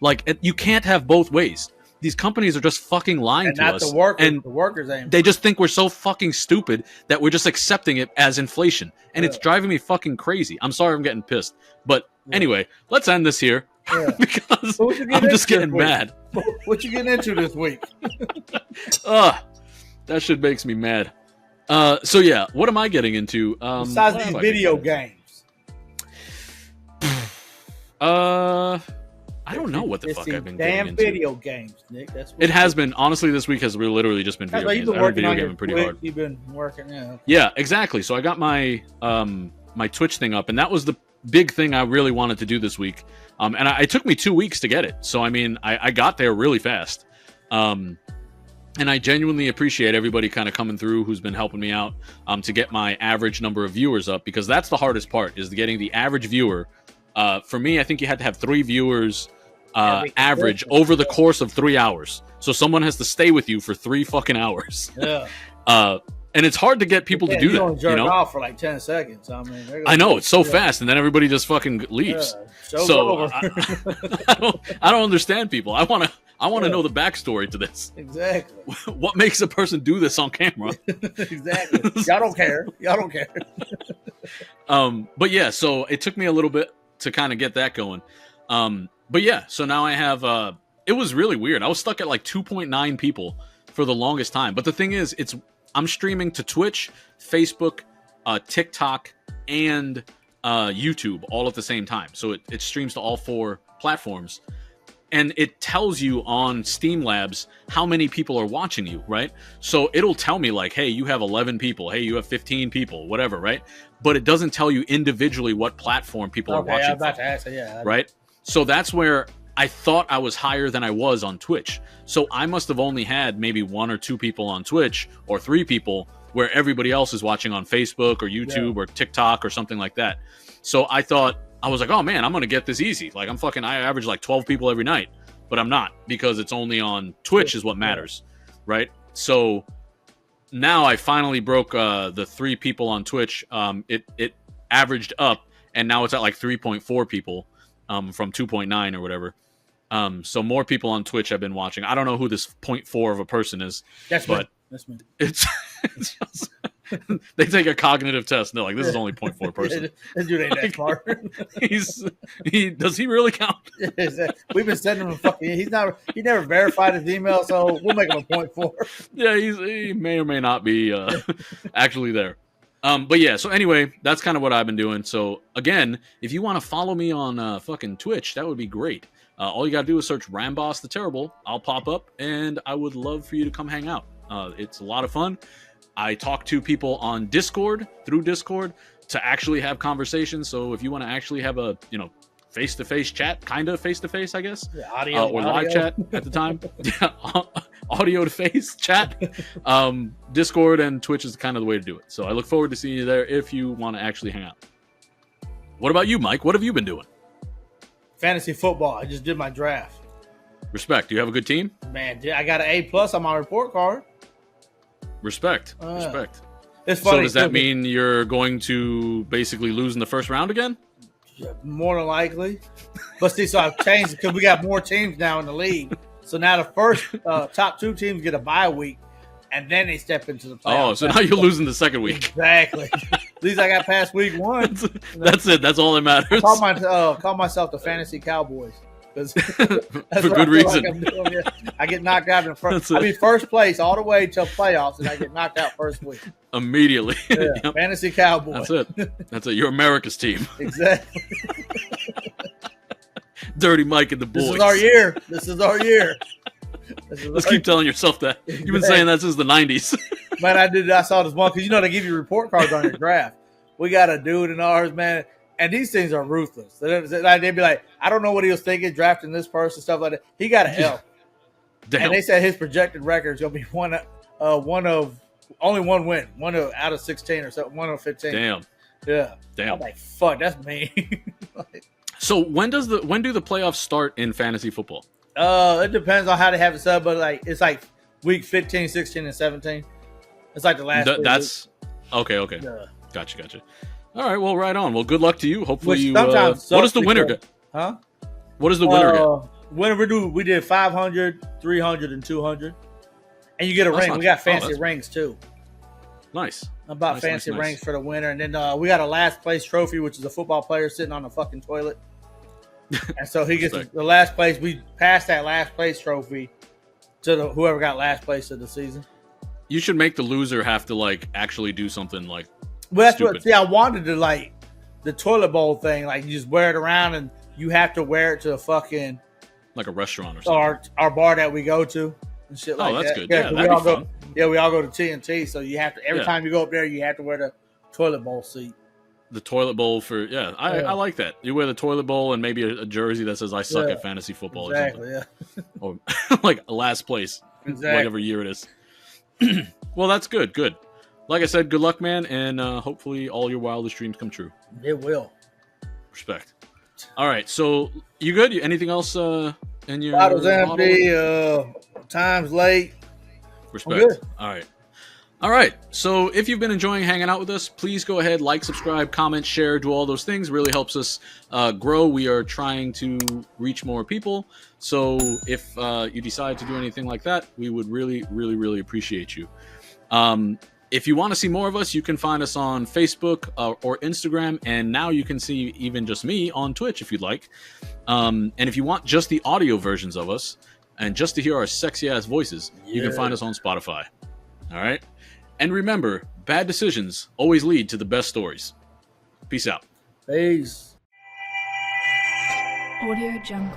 Like you can't have both ways. These companies are just fucking lying to us. And the workers ain't. They just think we're so fucking stupid that we're just accepting it as inflation. And it's driving me fucking crazy. I'm sorry I'm getting pissed. But anyway, let's end this here. Yeah. Because I'm just getting mad. What you getting into this week? That shit makes me mad. So yeah, what am I getting into? Besides these video games. I don't know what the fuck I've been getting into. Damn video games, Nick. That's what it has been. Honestly, this week has literally just been video games. I've been video gaming pretty hard. You've been working, Yeah, exactly. So I got my my Twitch thing up, and that was the big thing I really wanted to do this week. And it took me 2 weeks to get it. So I mean, I got there really fast. And I genuinely appreciate everybody kind of coming through who's been helping me out to get my average number of viewers up, because that's the hardest part, is getting the average viewer. For me, I think you had to have 3 viewers average over the course of 3 hours. So someone has to stay with you for 3 fucking hours. Yeah. And it's hard to get people to do that. You know, off for like 10 seconds. I mean, I know it's so fast, and then everybody just fucking leaves. Yeah. So I don't understand people. I want to know the backstory to this. Exactly. What makes a person do this on camera? Exactly. Y'all don't care. But yeah, so it took me a little bit to kind of get that going. But yeah, so now I have. It was really weird. I was stuck at like 2.9 people for the longest time. But the thing is, I'm streaming to Twitch, Facebook, TikTok, and YouTube all at the same time. So it streams to all 4 platforms. And it tells you on Steam Labs how many people are watching you, right? So it'll tell me like, hey, you have 11 people. Hey, you have 15 people, whatever, right? But it doesn't tell you individually what platform people are watching. I was about to ask, right? So that's where I thought I was higher than I was on Twitch. So I must have only had maybe 1 or 2 people on Twitch, or 3 people, where everybody else is watching on Facebook or YouTube or TikTok or something like that. So I was like, oh man, I'm going to get this easy. Like I average like 12 people every night, but I'm not, because it's only on Twitch is what matters. Right. So now I finally broke the 3 people on Twitch. It averaged up, and now it's at like 3.4 people from 2.9 or whatever. So more people on Twitch have been watching. I don't know who this 0.4 of a person is. That's me. It's just, they take a cognitive test and they're like, this is only 0.4 person. That dude ain't that smart. Does he really count? We've been sending him he never verified his email, so we'll make him a 0.4. Yeah, he may or may not be actually there. But yeah, so anyway, that's kind of what I've been doing. So again, if you want to follow me on fucking Twitch, that would be great. All you got to do is search Ramboss the Terrible. I'll pop up, and I would love for you to come hang out. It's a lot of fun. I talk to people on Discord, through Discord, to actually have conversations. So if you want to actually have a, face-to-face chat, kind of face-to-face, I guess, audio, live chat at the time. Yeah, audio-to-face chat. Discord and Twitch is kind of the way to do it. So I look forward to seeing you there if you want to actually hang out. What about you, Mike? What have you been doing? Fantasy football. I just did my draft. Respect. Do you have a good team? Man, I got an A+ on my report card. Respect. It's funny. So does that mean you're going to basically lose in the first round again? More than likely. But see, so I've changed it because we got more teams now in the league. So now the first top 2 teams get a bye week, and then they step into the playoffs. Oh, so now you're losing the second week. Exactly. At least I got past week 1. That's it. That's all that matters. I call myself the Fantasy Cowboys. For good reason. Like I get knocked out in the first. I mean, first place all the way until playoffs, and I get knocked out first week. Immediately. Yeah, yep. Fantasy Cowboys. That's it. You're America's team. Exactly. Dirty Mike and the boys. This is our year. Let's keep telling yourself that. You've been saying that since the 90s. Man, I saw this one because they give you report cards on your draft. We got a dude in ours, man, and these things are ruthless. They'd be like, I don't know what he was thinking drafting this person, stuff like that. He got an L. Damn. And they said his projected record is gonna be one of only one win, out of 16 or something, 1 of 15. Damn. Yeah. Damn. I'm like, fuck, that's mean. So when do the playoffs start in fantasy football? It depends on how they have it set, but it's like week 15, 16, and 17. It's like the last. That's okay. Yeah. Gotcha. All right, well, right on. Well, good luck to you. Hopefully, you. Sometimes what does the winner get? Huh? What does the winner get? Winner we did 500, 300, and 200, and you get a ring. We got fancy rings too. Nice. Fancy rings for the winner, and then we got a last place trophy, which is a football player sitting on a fucking toilet, and so he gets the last place. We passed that last place trophy to whoever got last place of the season. You should make the loser have to actually do something like. Well, that's stupid. I wanted to the toilet bowl thing. You just wear it around, and you have to wear it to a fucking a restaurant or something. Our bar that we go to and shit like that. Oh, that's good. Yeah, that'd be fun. We all go to TNT, so you have to every time you go up there, you have to wear the toilet bowl seat. The toilet bowl I like that. You wear the toilet bowl and maybe a jersey that says "I suck at fantasy football" or something. Yeah. Or last place, whatever year it is. Well, that's good. Good. Like I said, good luck, man, and hopefully all your wildest dreams come true. It will. Respect. All right, so you good? Anything else in your bottles empty? Time's late. Respect. All right. So if you've been enjoying hanging out with us, please go ahead, subscribe, comment, share, do all those things. It really helps us grow. We are trying to reach more people. So if you decide to do anything like that, we would really, really, really appreciate you. If you want to see more of us, you can find us on Facebook or Instagram, and now you can see even just me on Twitch if you'd like. And if you want just the audio versions of us and just to hear our sexy-ass voices, you can find us on Spotify. All right? And remember, bad decisions always lead to the best stories. Peace out. Peace. Audio Jungle.